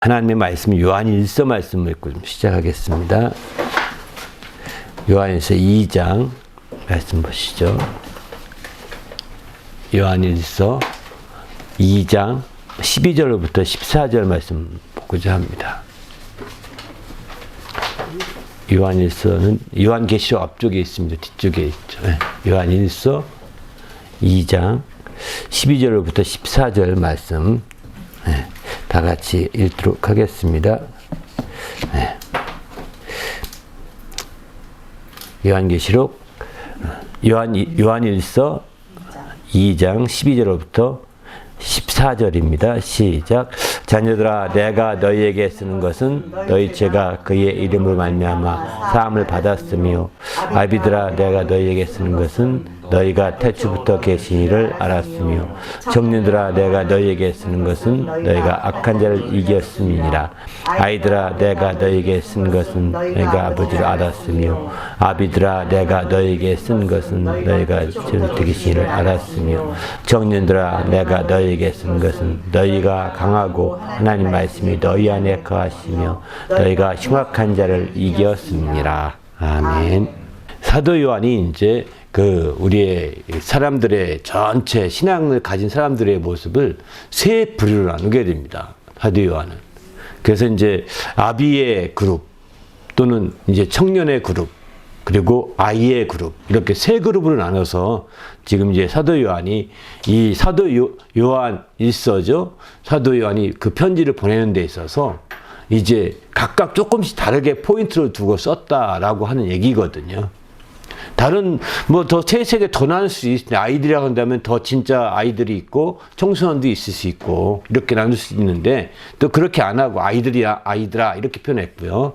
하나님의 말씀 요한일서 말씀을 읽고 좀 시작하겠습니다. 요한일서 2장 말씀 보시죠. 요한일서 2장 12절부터 14절 말씀 보고자 합니다. 요한일서는 요한계시록 앞쪽에 있습니다. 뒤쪽에 있죠. 요한일서 2장 12절부터 14절 말씀 다 같이 읽도록 하겠습니다. 요한계시록 요한일서 2장 12절부터 14절입니다. 시작. 자녀들아, 내가 너희에게 쓰는 것은 너희 죄가 그의 이름으로 말미암아 사함을 받았으며, 아비들아, 내가 너희에게 쓰는 것은 너희가 태초부터 계신 이를 알았으며, 청년들아, 내가 너희에게 쓰는 것은 너희가 악한 자를 이겼음이니라. 아이들아, 내가 너희에게 쓴 것은 너희가 아버지를 알았으며, 아비들아, 내가 너희에게 쓴 것은 너희가 태초부터 계신 이를 알았으며, 청년들아, 내가 너희에게 쓴 것은 너희가 강하고 하나님 말씀이 너희 안에 거하시며 너희가 흉악한 자를 이겼음이니라. 아멘. 사도 요한이 이제 우리의 사람들의 전체 신앙을 가진 사람들의 모습을 세 부류로 나누게 됩니다. 사도 요한은. 그래서 이제 아비의 그룹 또는 이제 청년의 그룹 그리고 아이의 그룹, 이렇게 세 그룹으로 나눠서 지금 이제 사도 요한이 이 사도 요한 일서죠. 사도 요한이 그 편지를 보내는 데 있어서 이제 각각 조금씩 다르게 포인트를 두고 썼다라고 하는 얘기거든요. 다른 더 세세하게 더 나눌 수 있습니다. 아이들이라고 한다면 더 진짜 아이들이 있고 청소년도 있을 수 있고 이렇게 나눌 수 있는데, 또 그렇게 안 하고 아이들아 이렇게 표현했고요.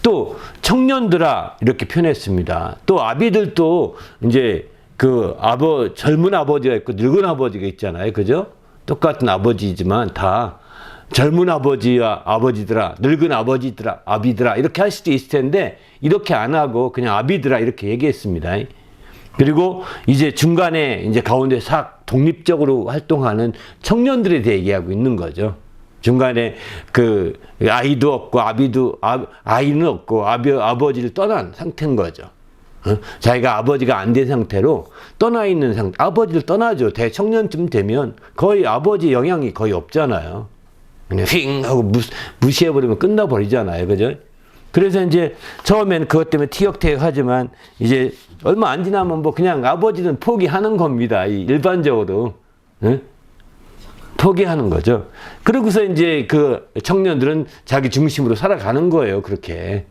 또 청년들아 이렇게 표현했습니다. 또 아비들도 이제 젊은 아버지가 있고 늙은 아버지가 있잖아요. 그죠? 똑같은 아버지지만 다 젊은 아버지와 아버지들아, 늙은 아버지들아, 아비들아 이렇게 할 수도 있을 텐데 이렇게 안 하고 그냥 아비들아 이렇게 얘기했습니다. 그리고 이제 중간에 이제 가운데 싹 독립적으로 활동하는 청년들에 대해 얘기하고 있는 거죠. 중간에 아이도 없고 아이는 없고 아버지를 떠난 상태인 거죠. 자기가 아버지가 안 된 상태로 떠나 있는 상태. 아버지를 떠나죠. 대청년쯤 되면 거의 아버지 영향이 거의 없잖아요. 그냥 휙 하고 무시해버리면 끝나버리잖아요. 그죠? 그래서 이제 처음에는 그것 때문에 티격태격하지만 이제 얼마 안 지나면 그냥 아버지는 포기하는 겁니다. 일반적으로. 응? 포기하는 거죠. 그러고서 이제 그 청년들은 자기 중심으로 살아가는 거예요. 그렇게.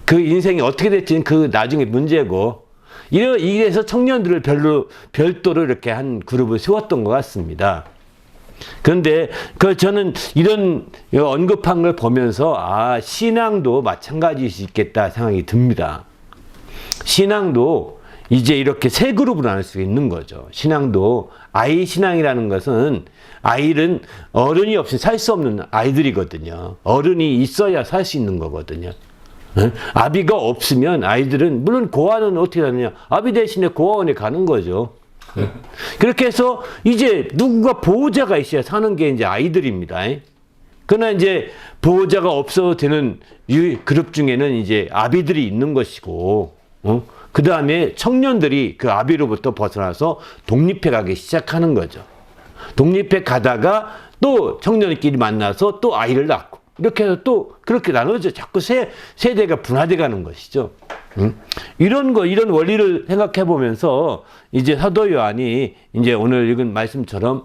그 인생이 어떻게 될지는 나중에 문제고, 이래서 청년들을 별도로 이렇게 한 그룹을 세웠던 것 같습니다. 그런데 저는 이런 언급한 걸 보면서 신앙도 마찬가지일 수 있겠다 생각이 듭니다. 신앙도 이제 이렇게 세 그룹으로 나눌 수 있는 거죠. 신앙도 아이 신앙이라는 것은 아이는 어른이 없이 살 수 없는 아이들이거든요. 어른이 있어야 살 수 있는 거거든요. 아비가 없으면 아이들은 물론 고아는 어떻게 하느냐, 아비 대신에 고아원에 가는 거죠. 그렇게 해서 이제 누군가 보호자가 있어야 사는 게 이제 아이들입니다. 그러나 이제 보호자가 없어도 되는 이 그룹 중에는 이제 아비들이 있는 것이고, 그 다음에 청년들이 그 아비로부터 벗어나서 독립해 가기 시작하는 거죠. 독립해 가다가 또 청년끼리 만나서 또 아이를 낳고, 이렇게 해서 또 그렇게 나눠져 자꾸 세대가 분화돼 가는 것이죠. 이런 원리를 생각해 보면서 이제 사도 요한이 이제 오늘 읽은 말씀처럼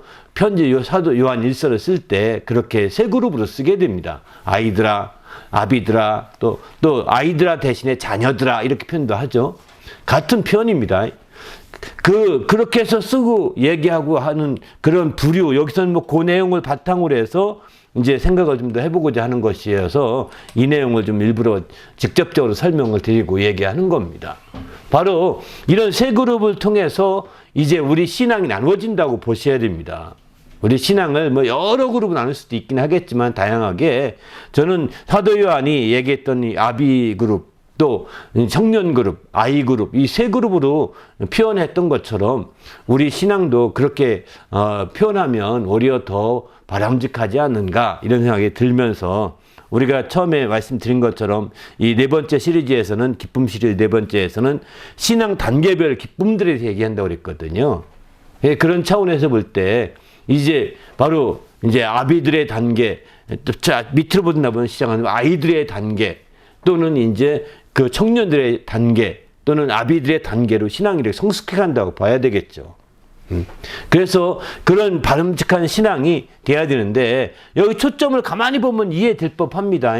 사도 요한 일서를 쓸 때 그렇게 세 그룹으로 쓰게 됩니다. 아이들아, 아비들아, 또 아이들아 대신에 자녀들아 이렇게 표현도 하죠. 같은 표현입니다. 그렇게 해서 쓰고 얘기하고 하는 그런 부류, 여기서는 그 내용을 바탕으로 해서 이제 생각을 좀 더 해보고자 하는 것이어서 이 내용을 좀 일부러 직접적으로 설명을 드리고 얘기하는 겁니다. 바로 이런 세 그룹을 통해서 이제 우리 신앙이 나누어진다고 보셔야 됩니다. 우리 신앙을 여러 그룹으로 나눌 수도 있긴 하겠지만 다양하게, 저는 사도 요한이 얘기했던 이 아비 그룹, 또 청년 그룹, 아이 그룹, 이 세 그룹으로 표현했던 것처럼 우리 신앙도 그렇게 표현하면 오히려 더 바람직하지 않는가 이런 생각이 들면서 우리가 처음에 말씀드린 것처럼 이 네 번째 시리즈에서는 기쁨 시리즈 네 번째에서는 신앙 단계별 기쁨들에 대해서 얘기한다고 그랬거든요. 예, 그런 차원에서 볼 때 이제 바로 이제 아비들의 단계, 자 밑으로 보다 시작하는 아이들의 단계 또는 이제 그 청년들의 단계 또는 아비들의 단계로 신앙이 성숙해 간다고 봐야 되겠죠. 그래서 그런 바람직한 신앙이 돼야 되는데 여기 초점을 가만히 보면 이해될 법합니다.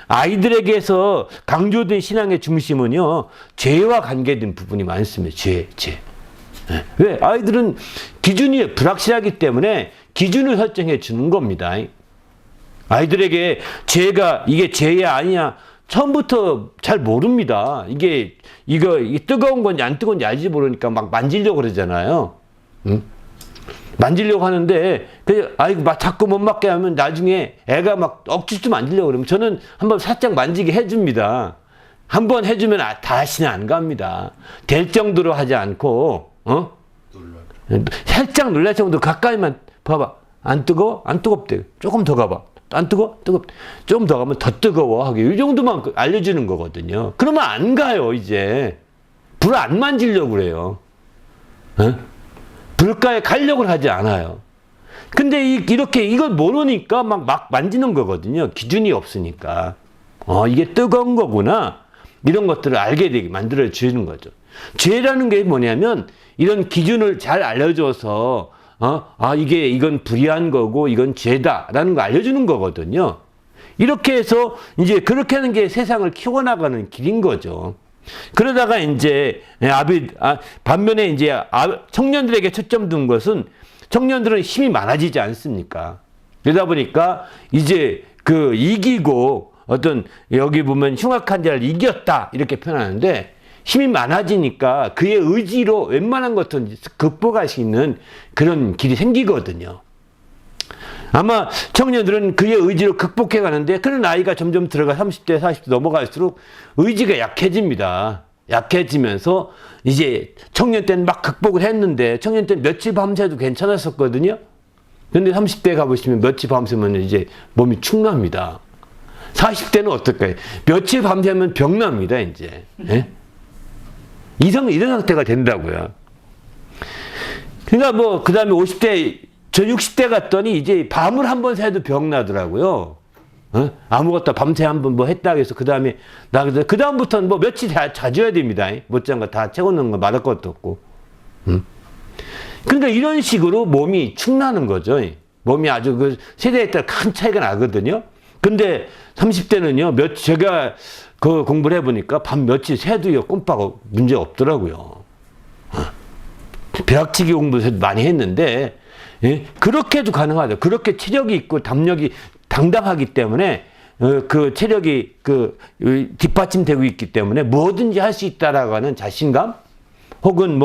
아이들에게서 강조된 신앙의 중심은요 죄와 관계된 부분이 많습니다. 죄. 왜? 아이들은 기준이 불확실하기 때문에 기준을 설정해 주는 겁니다. 아이들에게 죄가 이게 죄야 아니냐 처음부터 잘 모릅니다. 이게 뜨거운 건지 안 뜨거운지 알지 모르니까 막 만지려고 그러잖아요. 만지려고 하는데 아이고 막 자꾸 못 맞게 하면 나중에 애가 막 억지로 만지려고 그러면 저는 한번 살짝 만지게 해줍니다. 한번 해주면 다시는 안 갑니다. 될 정도로 하지 않고 살짝 놀랄 정도 가까이만 봐봐. 안 뜨거워? 안 뜨겁대. 조금 더 가봐. 안 뜨거워? 뜨겁. 조금 더 가면 더 뜨거워 하게 이 정도만 알려주는 거거든요. 그러면 안 가요. 이제 불 안 만지려고 그래요. 불가에 가려고 하지 않아요. 근데 이렇게 이걸 모르니까 막 만지는 거거든요. 기준이 없으니까. 이게 뜨거운 거구나. 이런 것들을 알게 되게 만들어 주는 거죠. 죄라는 게 뭐냐면 이런 기준을 잘 알려줘서 이건 불의한 거고 이건 죄다라는 거 알려주는 거거든요. 이렇게 해서 이제 그렇게 하는 게 세상을 키워나가는 길인 거죠. 그러다가 이제 반면에 이제 청년들에게 초점 둔 것은 청년들은 힘이 많아지지 않습니까? 그러다 보니까 이제 이기고 어떤 여기 보면 흉악한 자를 이겼다 이렇게 표현하는데 힘이 많아지니까 그의 의지로 웬만한 것들 극복할 수 있는 그런 길이 생기거든요. 아마 청년들은 그의 의지로 극복해 가는데 그런 나이가 점점 들어가 30대, 40대 넘어갈수록 의지가 약해집니다. 약해지면서 이제 청년 때는 막 극복을 했는데 청년 때는 며칠 밤새도 괜찮았었거든요. 근데 30대 가보시면 며칠 밤새면 이제 몸이 축납니다. 40대는 어떨까요? 며칠 밤새면 병납니다, 이제. 예? 이런 상태가 된다고요. 그러니까 그 다음에 50대, 저 60대 갔더니 이제 밤을 한번 새도 병나더라고요. 아무것도 밤새 한번 했다 해서 그 다음에 그 다음부터는 며칠 자줘야 됩니다. 못잔 거 다 채워놓는 거 말할 것도 없고. 그러니까 이런 식으로 몸이 축나는 거죠. 몸이 아주 세대에 따라 큰 차이가 나거든요. 근데 30대는요, 제가 공부를 해보니까 밤 며칠 새도요, 꼼빡 문제 없더라고요. 벼락치기 공부를 많이 했는데, 예? 그렇게도 가능하죠. 그렇게 체력이 있고 담력이 당당하기 때문에, 그 체력이 뒷받침되고 있기 때문에 뭐든지 할 수 있다라고 하는 자신감? 혹은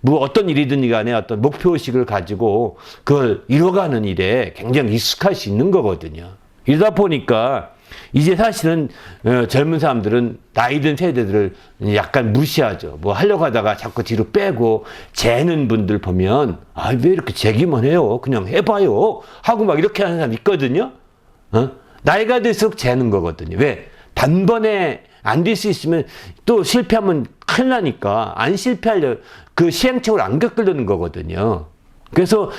어떤 일이든 간에 어떤 목표의식을 가지고 그걸 이뤄가는 일에 굉장히 익숙할 수 있는 거거든요. 이러다 보니까 이제 사실은 젊은 사람들은 나이 든 세대들을 약간 무시하죠. 하려고 하다가 자꾸 뒤로 빼고 재는 분들 보면 왜 이렇게 재기만 해요? 그냥 해봐요. 하고 막 이렇게 하는 사람 있거든요. 나이가 들수록 재는 거거든요. 왜? 단번에 안 될 수 있으면 또 실패하면 큰일 나니까 안 실패하려 시행착오를 안 겪으려는 거거든요. 그래서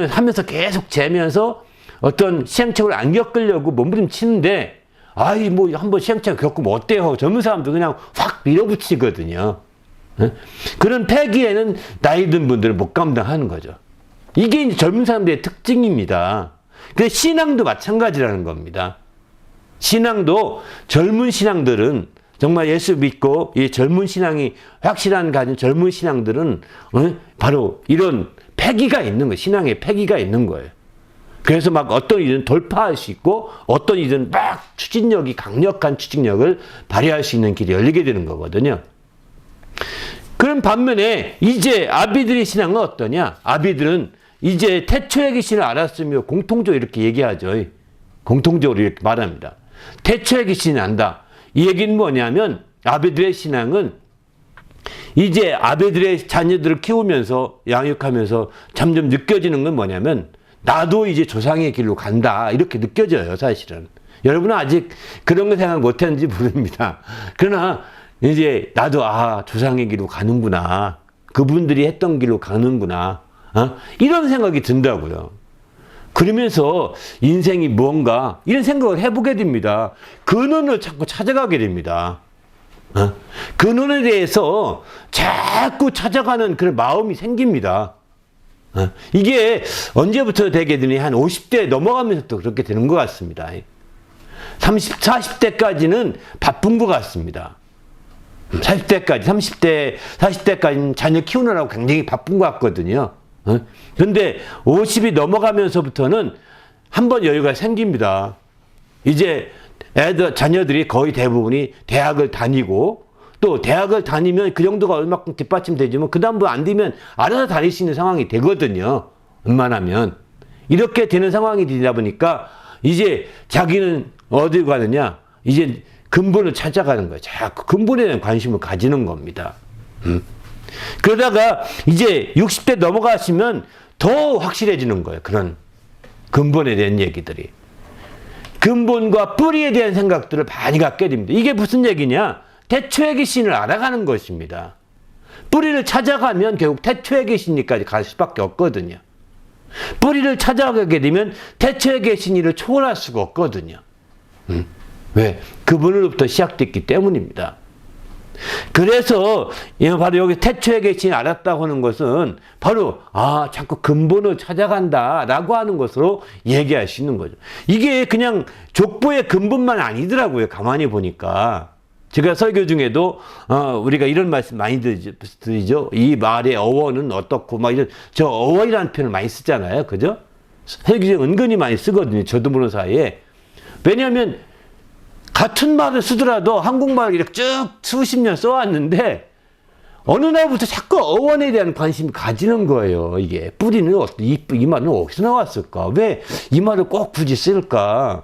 하면서 계속 재면서 어떤 시행착오를 안 겪으려고 몸부림치는데 한번 시행착오 겪으면 어때요? 젊은 사람도 그냥 확 밀어붙이거든요. 그런 패기에는 나이 든 분들은 못 감당하는 거죠. 이게 이제 젊은 사람들의 특징입니다. 근데 신앙도 마찬가지라는 겁니다. 신앙도 젊은 신앙들은 정말 예수 믿고 이 젊은 신앙이 확실한 가진 젊은 신앙들은 바로 이런 패기가 있는 거예요. 신앙의 패기가 있는 거예요. 그래서 어떤 일은 돌파할 수 있고 어떤 일은 강력한 추진력을 발휘할 수 있는 길이 열리게 되는 거거든요. 그런 반면에 이제 아비들의 신앙은 어떠냐? 아비들은 이제 태초의 귀신을 알았으며 공통적으로 이렇게 얘기하죠. 공통적으로 이렇게 말합니다. 태초의 귀신이 안다. 이 얘기는 뭐냐면 아비들의 신앙은 이제 아비들의 자녀들을 키우면서 양육하면서 점점 느껴지는 건 뭐냐면 나도 이제 조상의 길로 간다. 이렇게 느껴져요, 사실은. 여러분은 아직 그런 거 생각 못 했는지 모릅니다. 그러나 이제 나도 조상의 길로 가는구나. 그분들이 했던 길로 가는구나. 이런 생각이 든다고요. 그러면서 인생이 뭔가 이런 생각을 해보게 됩니다. 근원을 자꾸 찾아가게 됩니다. 근원에 대해서 자꾸 찾아가는 그런 마음이 생깁니다. 이게 언제부터 되게 되니 한 50대 넘어가면서 또 그렇게 되는 것 같습니다. 30, 40대까지는 바쁜 것 같습니다. 40대까지, 30대, 40대까지는 자녀 키우느라고 굉장히 바쁜 것 같거든요. 근데 50이 넘어가면서부터는 한번 여유가 생깁니다. 이제 자녀들이 거의 대부분이 대학을 다니고, 또 대학을 다니면 그 정도가 얼마큼 뒷받침되지만 그 다음부터 안 되면 알아서 다닐 수 있는 상황이 되거든요. 웬만하면. 이렇게 되는 상황이 되다 보니까 이제 자기는 어디 가느냐? 이제 근본을 찾아가는 거예요. 자꾸 근본에 대한 관심을 가지는 겁니다. 그러다가 이제 60대 넘어가시면 더 확실해지는 거예요. 그런 근본에 대한 얘기들이. 근본과 뿌리에 대한 생각들을 많이 갖게 됩니다. 이게 무슨 얘기냐? 태초의 계신을 알아가는 것입니다. 뿌리를 찾아가면 결국 태초의 계신이까지 갈 수밖에 없거든요. 뿌리를 찾아가게 되면 태초의 계신이를 초월할 수가 없거든요. 왜? 그분으로부터 시작됐기 때문입니다. 그래서 바로 여기 태초의 계신을 알았다고 하는 것은 바로 자꾸 근본을 찾아간다 라고 하는 것으로 얘기할 수 있는 거죠. 이게 그냥 족보의 근본만 아니더라고요. 가만히 보니까. 제가 설교 중에도 우리가 이런 말씀 많이 드리죠. 이 말의 어원은 어떻고 막 이런 저 어원이라는 표현을 많이 쓰잖아요. 그죠? 설교 중에 은근히 많이 쓰거든요. 저도 모르는 사이에. 왜냐하면 같은 말을 쓰더라도 한국말을 이렇게 쭉 수십 년 써왔는데 어느 날부터 자꾸 어원에 대한 관심이 가지는 거예요. 이게 뿌리는 이 말은 어디서 나왔을까? 왜 이 말을 꼭 굳이 쓸까?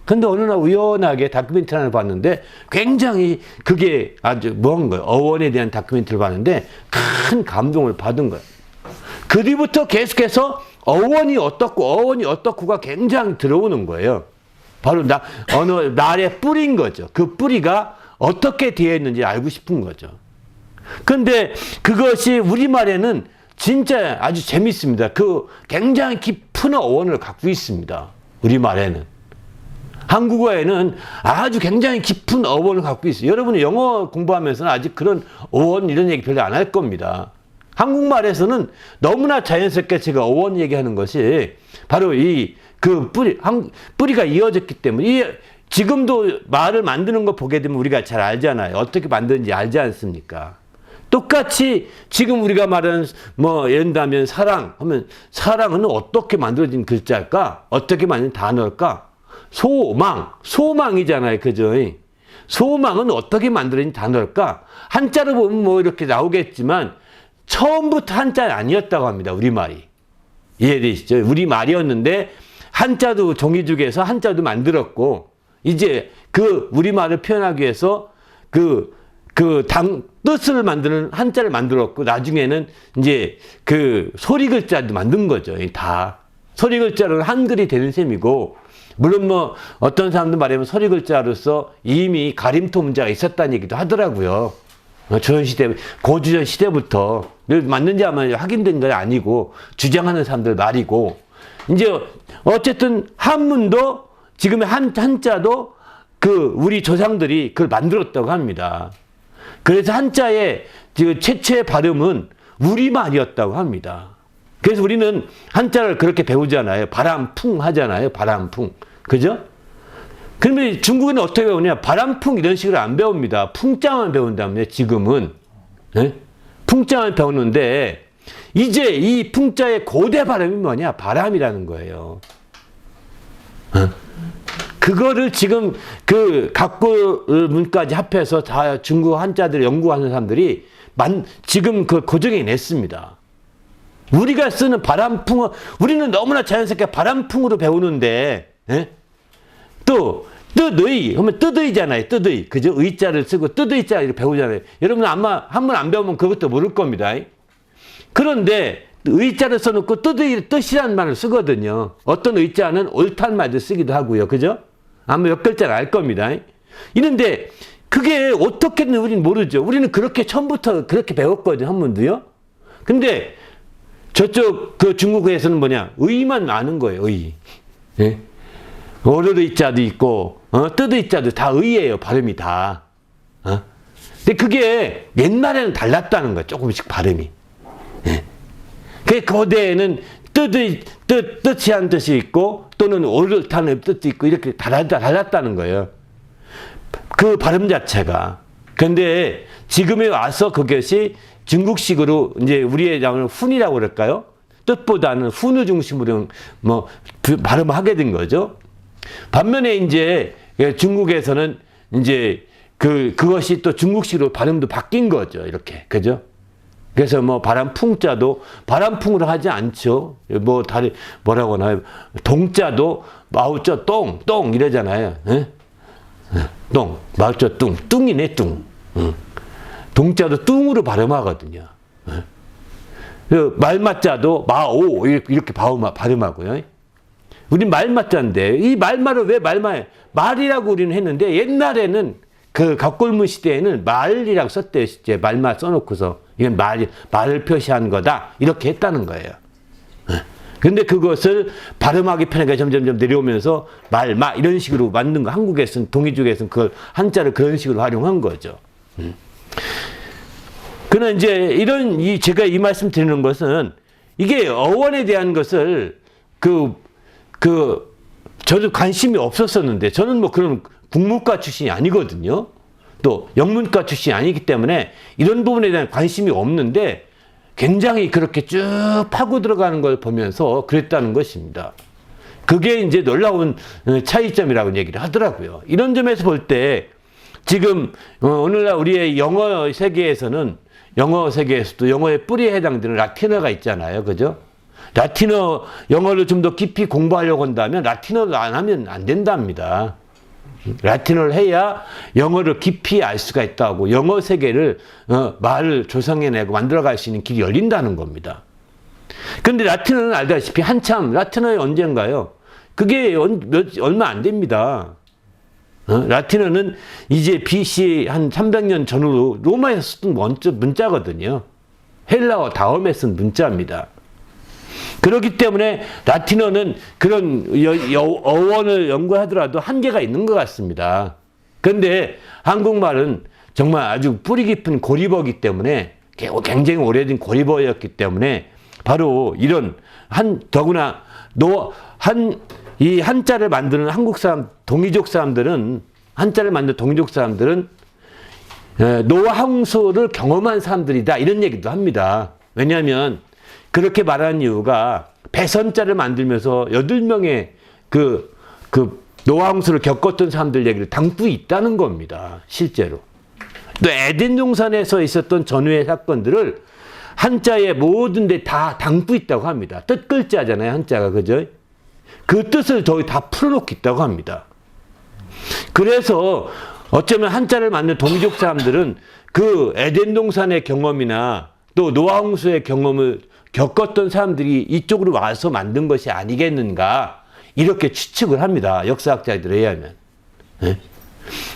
근데 어느 날 우연하게 다큐멘터리 하나를 봤는데 굉장히 그게 아주 뭐한 거예요. 어원에 대한 다큐멘터리를 봤는데 큰 감동을 받은 거예요. 그 뒤부터 계속해서 어원이 어떻고가 굉장히 들어오는 거예요. 바로 어느 날의 뿌리인 거죠. 그 뿌리가 어떻게 되어 있는지 알고 싶은 거죠. 근데 그것이 우리말에는 진짜 아주 재밌습니다. 그 굉장히 깊은 어원을 갖고 있습니다. 우리말에는. 한국어에는 아주 굉장히 깊은 어원을 갖고 있어요. 여러분이 영어 공부하면서는 아직 그런 어원 이런 얘기 별로 안 할 겁니다. 한국말에서는 너무나 자연스럽게 제가 어원 얘기하는 것이 바로 그 뿌리가 이어졌기 때문에 지금도 말을 만드는 거 보게 되면 우리가 잘 알잖아요. 어떻게 만드는지 알지 않습니까? 똑같이 지금 우리가 말하는 예를 들면 사랑 하면 사랑은 어떻게 만들어진 글자일까? 어떻게 만든 단어일까? 소망이잖아요. 그죠? 소망은 어떻게 만들어진 단어일까? 한자로 보면 이렇게 나오겠지만 처음부터 한자는 아니었다고 합니다. 우리말이. 이해되시죠? 우리말이었는데 한자도 종이 중에서 한자도 만들었고 이제 그 우리말을 표현하기 위해서 뜻을 만드는 한자를 만들었고 나중에는 이제 그 소리 글자도 만든 거죠. 다. 소리 글자는 한글이 되는 셈이고 물론 어떤 사람들 말하면 소리 글자로서 이미 가림토 문제가 있었다는 얘기도 하더라고요. 조선시대, 고주전 시대부터. 맞는지 아마 확인된 건 아니고, 주장하는 사람들 말이고, 이제, 어쨌든, 한문도, 지금의 한자도 우리 조상들이 그걸 만들었다고 합니다. 그래서 한자의 최초의 발음은 우리말이었다고 합니다. 그래서 우리는 한자를 그렇게 배우잖아요. 바람풍 하잖아요. 바람풍. 그죠? 그러면 중국에는 어떻게 배우냐? 바람풍 이런 식으로 안 배웁니다. 풍자만 배운다면요, 지금은. 네? 풍자만 배우는데, 이제 이 풍자의 고대 발음이 뭐냐? 바람이라는 거예요. 그거를 지금 각고 문까지 합해서 다 중국 한자들 연구하는 사람들이 지금 고정해 냈습니다. 우리가 쓰는 바람풍은, 우리는 너무나 자연스럽게 바람풍으로 배우는데, 예? 또, 뜻의, 하면 뜻의잖아요. 뜻의. 그죠? 의자를 쓰고 뜻의자 이렇게 배우잖아요. 여러분 아마 한번 안 배우면 그것도 모를 겁니다. 그런데 의자를 써놓고 뜻이라는 말을 쓰거든요. 어떤 의자는 옳다는 말도 쓰기도 하고요. 그죠? 아마 몇 글자를 알 겁니다. 이런데 그게 어떻게든 우리는 모르죠. 우리는 그렇게 처음부터 그렇게 배웠거든요. 한문도요. 근데 저쪽 그 중국에서는 뭐냐? 의만 아는 거예요. 의. 예? 오를 의자도 있고 뜻 의자도 다 의예요. 발음이 다. 근데 그게 옛날에는 달랐다는 거예요. 조금씩 발음이. 예. 그 거대에는 뜻이 한 뜻이 있고 또는 옳다는 뜻도 있고 이렇게 달랐다는 거예요. 그 발음 자체가. 그런데 지금에 와서 그것이 중국식으로 이제 우리의 훈이라고 그럴까요? 뜻보다는 훈을 중심으로 뭐 발음을 하게 된 거죠. 반면에 이제 중국에서는 이제 그것이 또 중국식으로 발음도 바뀐 거죠. 이렇게. 그죠? 그래서 뭐 바람풍자도 바람풍으로 하지 않죠. 뭐 뭐라고 하나요? 동자도 마우자 똥 이러잖아요. 예? 똥, 마우자 뚱이네 뚱. 동자도 뚱으로 발음하거든요. 말맞자도 마오 이렇게 발음하고요. 우린 말맞자인데 이 말말을 왜 말이라고 우리는 했는데 옛날에는 그 갑골문 시대에는 말이라고 썼대요. 이제 말만 써놓고서 이건 말을 표시한 거다 이렇게 했다는 거예요. 근데 그것을 발음하기 편하게 점점 내려오면서 말마 이런 식으로 만든 거. 한국에서는 동이족에서는 그걸 한자를 그런 식으로 활용한 거죠. 그러나 이제 제가 이 말씀 드리는 것은 이게 어원에 대한 것을 저도 관심이 없었었는데 저는 뭐 그런 국문과 출신이 아니거든요. 또 영문과 출신이 아니기 때문에 이런 부분에 대한 관심이 없는데 굉장히 그렇게 쭉 파고 들어가는 걸 보면서 그랬다는 것입니다. 그게 이제 놀라운 차이점이라고 얘기를 하더라고요. 이런 점에서 볼 때 지금 오늘날 우리의 영어 세계에서도 영어의 뿌리에 해당되는 라틴어가 있잖아요. 그죠? 라틴어 영어를 좀 더 깊이 공부하려고 한다면 라틴어를 안 하면 안 된답니다. 라틴어를 해야 영어를 깊이 알 수가 있다고 영어 세계를 말을 조성해내고 만들어갈 수 있는 길이 열린다는 겁니다. 그런데 라틴어는 알다시피 한참 라틴어의 언젠가요? 그게 얼마 안 됩니다. 라틴어는 이제 BC 한 300년 전후로 로마에서 쓰던 문자거든요. 헬라어 다음에 쓴 문자입니다. 그렇기 때문에 라틴어는 그런 어원을 연구하더라도 한계가 있는 것 같습니다. 그런데 한국말은 정말 아주 뿌리 깊은 고리버이기 때문에 굉장히 오래된 고리버였기 때문에 바로 이런 더구나 이 한자를 만드는 한국 사람, 동이족 사람들은 한자를 만든 동이족 사람들은 노화홍수를 경험한 사람들이다 이런 얘기도 합니다. 왜냐하면 그렇게 말하는 이유가 배선자를 만들면서 8명의 그 노화홍수를 겪었던 사람들 얘기를 담고 있다는 겁니다. 실제로. 또 에덴 동산에서 있었던 전후의 사건들을 한자에 모든 데 다 담고 있다고 합니다. 뜻 글자잖아요. 한자가. 그죠? 그 뜻을 저희 다 풀어놓고 있다고 합니다. 그래서 어쩌면 한자를 만든 동이족 사람들은 그 에덴 동산의 경험이나 또 노아홍수의 경험을 겪었던 사람들이 이쪽으로 와서 만든 것이 아니겠는가 이렇게 추측을 합니다. 역사학자들에 의하면. 네?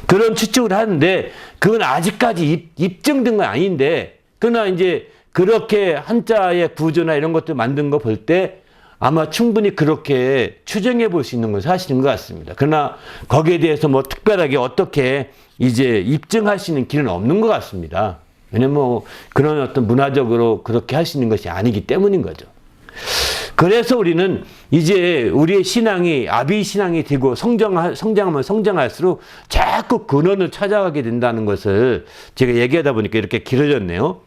그런 추측을 하는데 그건 아직까지 입증된 건 아닌데 그러나 이제 그렇게 한자의 구조나 이런 것들 만든 거 볼 때 아마 충분히 그렇게 추정해 볼 수 있는 건 사실인 것 같습니다. 그러나 거기에 대해서 뭐 특별하게 어떻게 이제 입증할 수 있는 길은 없는 것 같습니다. 왜냐면 뭐 그런 어떤 문화적으로 그렇게 할 수 있는 것이 아니기 때문인 거죠. 그래서 우리는 이제 우리의 신앙이 아비 신앙이 되고 성장하면 성장할수록 자꾸 근원을 찾아가게 된다는 것을 제가 얘기하다 보니까 이렇게 길어졌네요.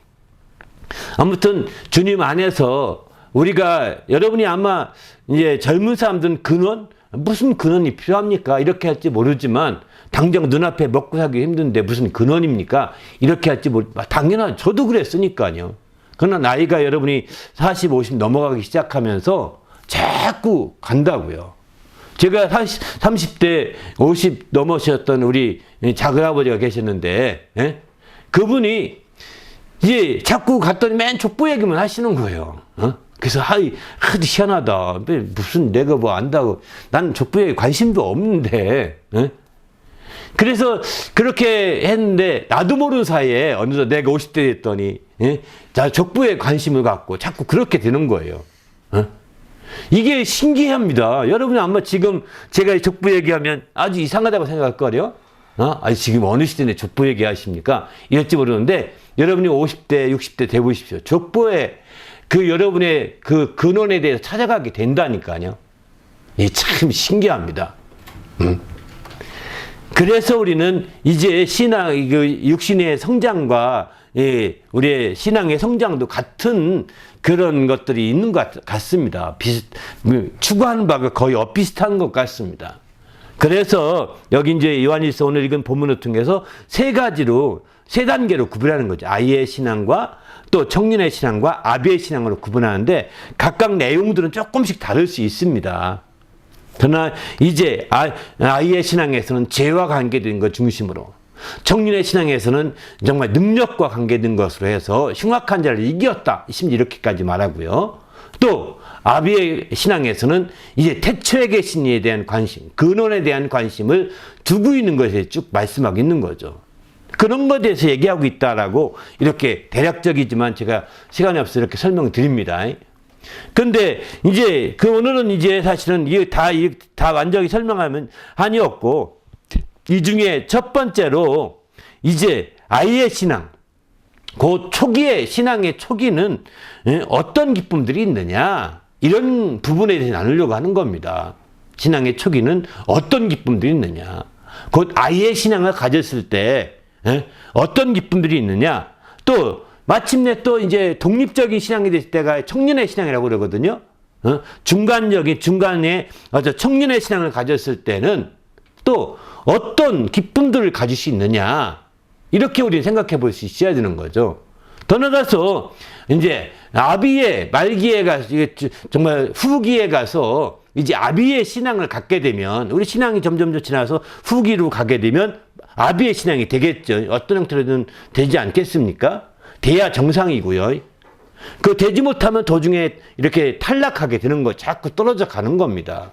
아무튼 주님 안에서 우리가 여러분이 아마 이제 젊은 사람들은 근원? 무슨 근원이 필요합니까? 이렇게 할지 모르지만 당장 눈앞에 먹고 살기 힘든데 무슨 근원입니까? 이렇게 할지 당연하죠. 저도 그랬으니까요. 그러나 나이가 여러분이 40, 50 넘어가기 시작하면서 자꾸 간다고요. 제가 30대 50 넘으셨던 우리 작은아버지가 계셨는데 그분이 이제 자꾸 갔더니 맨 족보 얘기만 하시는 거예요. 그래서 하도 희한하다. 무슨 내가 뭐 안다고. 난 족부에 관심도 없는데. 에? 그래서 그렇게 했는데 나도 모르는 사이에 어느덧 내가 50대 됐더니 자 족부에 관심을 갖고 자꾸 그렇게 되는 거예요. 이게 신기합니다. 여러분이 아마 지금 제가 족부 얘기하면 아주 이상하다고 생각할 거예요. 아니 지금 어느 시대에 족부 얘기하십니까? 이럴지 모르는데 여러분이 50대, 60대 돼보십시오. 족부에 그 여러분의 그 근원에 대해서 찾아가게 된다니까요. 이게 참 신기합니다. 그래서 우리는 이제 신앙, 그 육신의 성장과 우리의 신앙의 성장도 같은 그런 것들이 있는 것 같습니다. 추구하는 바가 거의 엇비슷한 것 같습니다. 그래서 여기 이제 요한일서 오늘 읽은 본문을 통해서 세 단계로 구분하는 거죠. 아이의 신앙과 또 청년의 신앙과 아비의 신앙으로 구분하는데 각각 내용들은 조금씩 다를 수 있습니다. 그러나 이제 아이의 신앙에서는 죄와 관계된 것 중심으로, 청년의 신앙에서는 정말 능력과 관계된 것으로 해서 흉악한 자를 이겼다. 심지어 이렇게까지 말하고요. 또 아비의 신앙에서는 이제 태초에 계신 이에 대한 관심, 근원에 대한 관심을 두고 있는 것에 쭉 말씀하고 있는 거죠. 그런 것에 대해서 얘기하고 있다라고 이렇게 대략적이지만 제가 시간이 없어서 이렇게 설명드립니다. 근데 이제 오늘은 이제 사실은 이게 다 완전히 설명하면 한이 없고, 이 중에 첫 번째로 이제 아이의 신앙, 그 초기의 신앙의 초기는 어떤 기쁨들이 있느냐, 이런 부분에 대해서 나누려고 하는 겁니다. 신앙의 초기는 어떤 기쁨들이 있느냐, 곧 아이의 신앙을 가졌을 때 어떤 기쁨들이 있느냐, 또 마침내 또 이제 독립적인 신앙이 됐을 때가 청년의 신앙이라고 그러거든요. 중간에 청년의 신앙을 가졌을 때는 또 어떤 기쁨들을 가질 수 있느냐, 이렇게 우리는 생각해 볼 수 있어야 되는 거죠. 더 나가서 이제 아비의 말기에 가서, 정말 후기에 가서 이제 아비의 신앙을 갖게 되면, 우리 신앙이 점점 지나서 후기로 가게 되면 아비의 신앙이 되겠죠. 어떤 형태로든 되지 않겠습니까? 돼야 정상이고요. 그 되지 못하면 도중에 이렇게 탈락하게 되는 거, 자꾸 떨어져 가는 겁니다.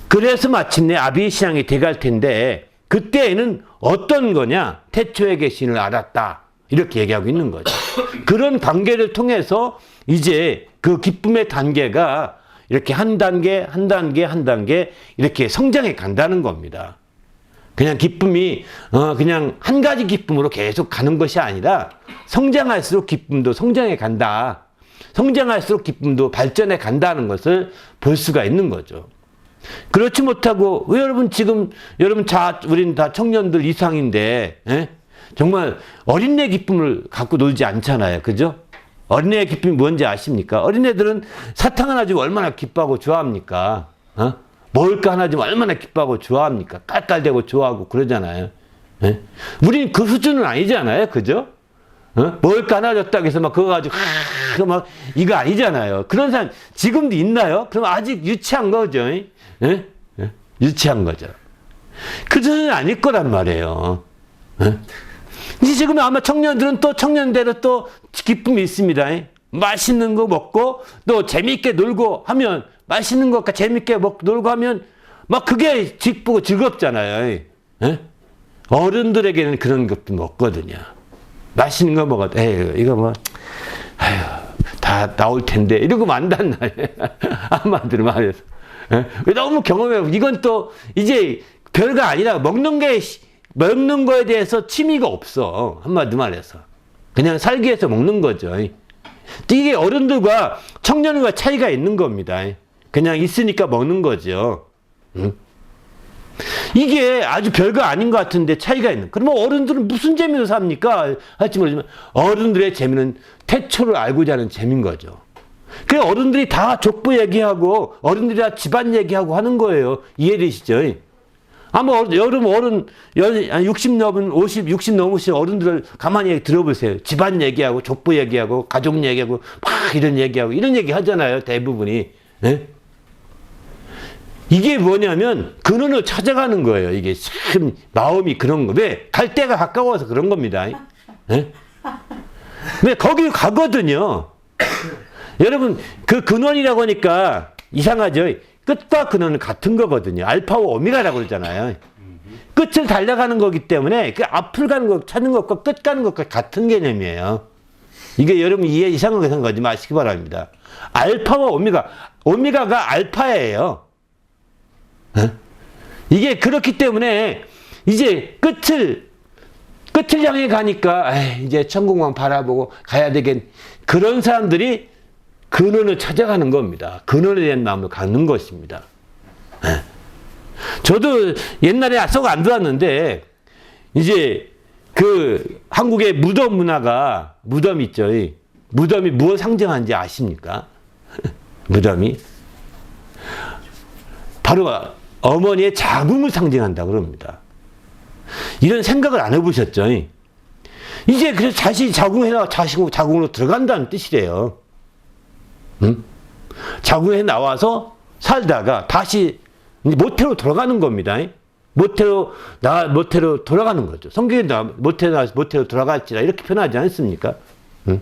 그래서 마침내 아비의 신앙이 돼갈 텐데, 그때에는 어떤 거냐? 태초에 계신을 알았다. 이렇게 얘기하고 있는 거죠. 그런 관계를 통해서 이제 그 기쁨의 단계가 이렇게 한 단계 이렇게 성장해 간다는 겁니다. 그냥 기쁨이 그냥 한 가지 기쁨으로 계속 가는 것이 아니라 성장할수록 기쁨도 성장해 간다. 성장할수록 기쁨도 발전해 간다는 것을 볼 수가 있는 거죠. 그렇지 못하고, 여러분 우리는 다 청년들 이상인데 정말 어린애 기쁨을 갖고 놀지 않잖아요. 그죠? 어린애의 기쁨이 뭔지 아십니까? 어린애들은 사탕 하나 주면 얼마나 기뻐하고 좋아합니까? 먹을 거 하나 주면 얼마나 기뻐하고 좋아합니까? 깔깔대고 좋아하고 그러잖아요. 우리는 그 수준은 아니잖아요. 그죠? 먹을 거 하나 줬다고 해서 막 그거 가지고 이거 아니잖아요. 그런 사람 지금도 있나요? 그럼 아직 유치한 거죠. 유치한 거죠. 그 수준은 아닐 거란 말이에요. 이제 지금 아마 청년들은 또 청년대로 또 기쁨이 있습니다. 맛있는 거 먹고 또 재미있게 놀고 하면, 맛있는 것과 재밌게 놀고 하면 막 그게 기쁘고 즐겁잖아요. 어른들에게는 그런 것도 없거든요. 맛있는 거 먹어도 이거 다 나올 텐데 이러고 만단 말이에요. 한마디로 말해서. 너무 경험해요. 이건 또 이제 별거 아니라 먹는 거에 대해서 취미가 없어. 한마디로 말해서. 그냥 살기 위해서 먹는 거죠. 이게 어른들과 청년과 차이가 있는 겁니다. 그냥 있으니까 먹는 거죠. 이게 아주 별거 아닌 것 같은데 차이가 있는. 그러면 어른들은 무슨 재미로 삽니까? 할지 모르지만 어른들의 재미는 태초를 알고자 하는 재미인 거죠. 그래, 어른들이 다 족부 얘기하고 어른들이 다 집안 얘기하고 하는 거예요. 이해되시죠? 아마 어른 60 넘으신 어른들을 가만히 들어보세요. 집안 얘기하고 족부 얘기하고 가족 얘기하고 막 이런 얘기 하잖아요. 대부분이. 이게 뭐냐면 근원을 찾아가는 거예요. 이게 참 마음이 그런 거. 왜? 갈 데가 가까워서 그런 겁니다. 왜? 거기 가거든요. 여러분, 그 근원이라고 하니까 이상하죠? 끝과 근원은 같은 거거든요. 알파와 오메가라고 그러잖아요. 끝을 달려가는 거기 때문에 그 앞을 가는 것, 찾는 것과 끝 가는 것과 같은 개념이에요. 이게 여러분 이해 이상하게 생각하지 마시기 바랍니다. 알파와 오메가, 오메가가 알파예요. 이게 그렇기 때문에 이제 끝을 향해 가니까 이제 천국만 바라보고 가야 되겠, 그런 사람들이 근원을 찾아가는 겁니다. 근원에 대한 마음을 갖는 것입니다. 저도 옛날에 썩 안 들었는데 이제 그 한국의 무덤 문화가, 무덤 있죠. 무덤이 무엇 상징하는지 아십니까? 무덤이 바로 어머니의 자궁을 상징한다 그럽니다. 이런 생각을 안 해보셨죠? 이제 그래서 자신이 자궁으로 들어간다는 뜻이래요. 응? 자궁에 나와서 살다가 다시 모태로 돌아가는 겁니다. 모태로 돌아가는 거죠. 성경에 모태로 돌아갈지라 이렇게 표현하지 않습니까? 응?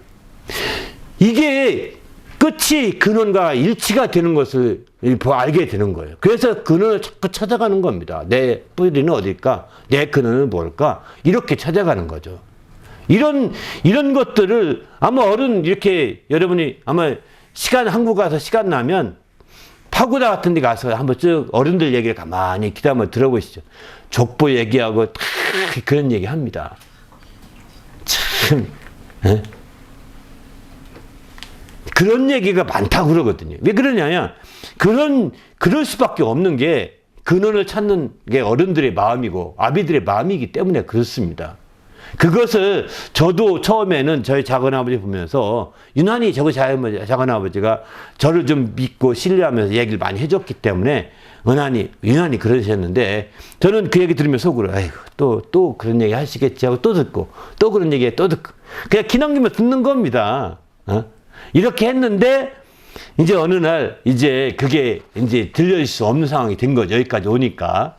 이게 끝이 근원과 일치가 되는 것을 알게 되는 거예요. 그래서 근원을 자꾸 찾아가는 겁니다. 내 뿌리는 어딜까? 내 근원은 뭘까? 이렇게 찾아가는 거죠. 이런 것들을 아마 이렇게 여러분이 아마 한국 가서 시간 나면 파고다 같은 데 가서 한번 쭉 어른들 얘기를 가만히 한번 들어보시죠. 족보 얘기하고 그런 얘기 합니다. 참, 그런 얘기가 많다고 그러거든요. 왜 그러냐면, 그럴 수밖에 없는 게 근원을 찾는 게 어른들의 마음이고 아비들의 마음이기 때문에 그렇습니다. 그것을 저도 처음에는 저희 작은아버지 보면서 유난히 작은아버지가 저를 좀 믿고 신뢰하면서 얘기를 많이 해줬기 때문에 유난히 그러셨는데 저는 그 얘기 들으면 속으로 또 그런 얘기 하시겠지 하고 또 듣고 또 그런 얘기 또 듣고 그냥 기넘기면 듣는 겁니다. 이렇게 했는데 이제 어느 날 이제 그게 이제 들려질 수 없는 상황이 된 거죠. 여기까지 오니까.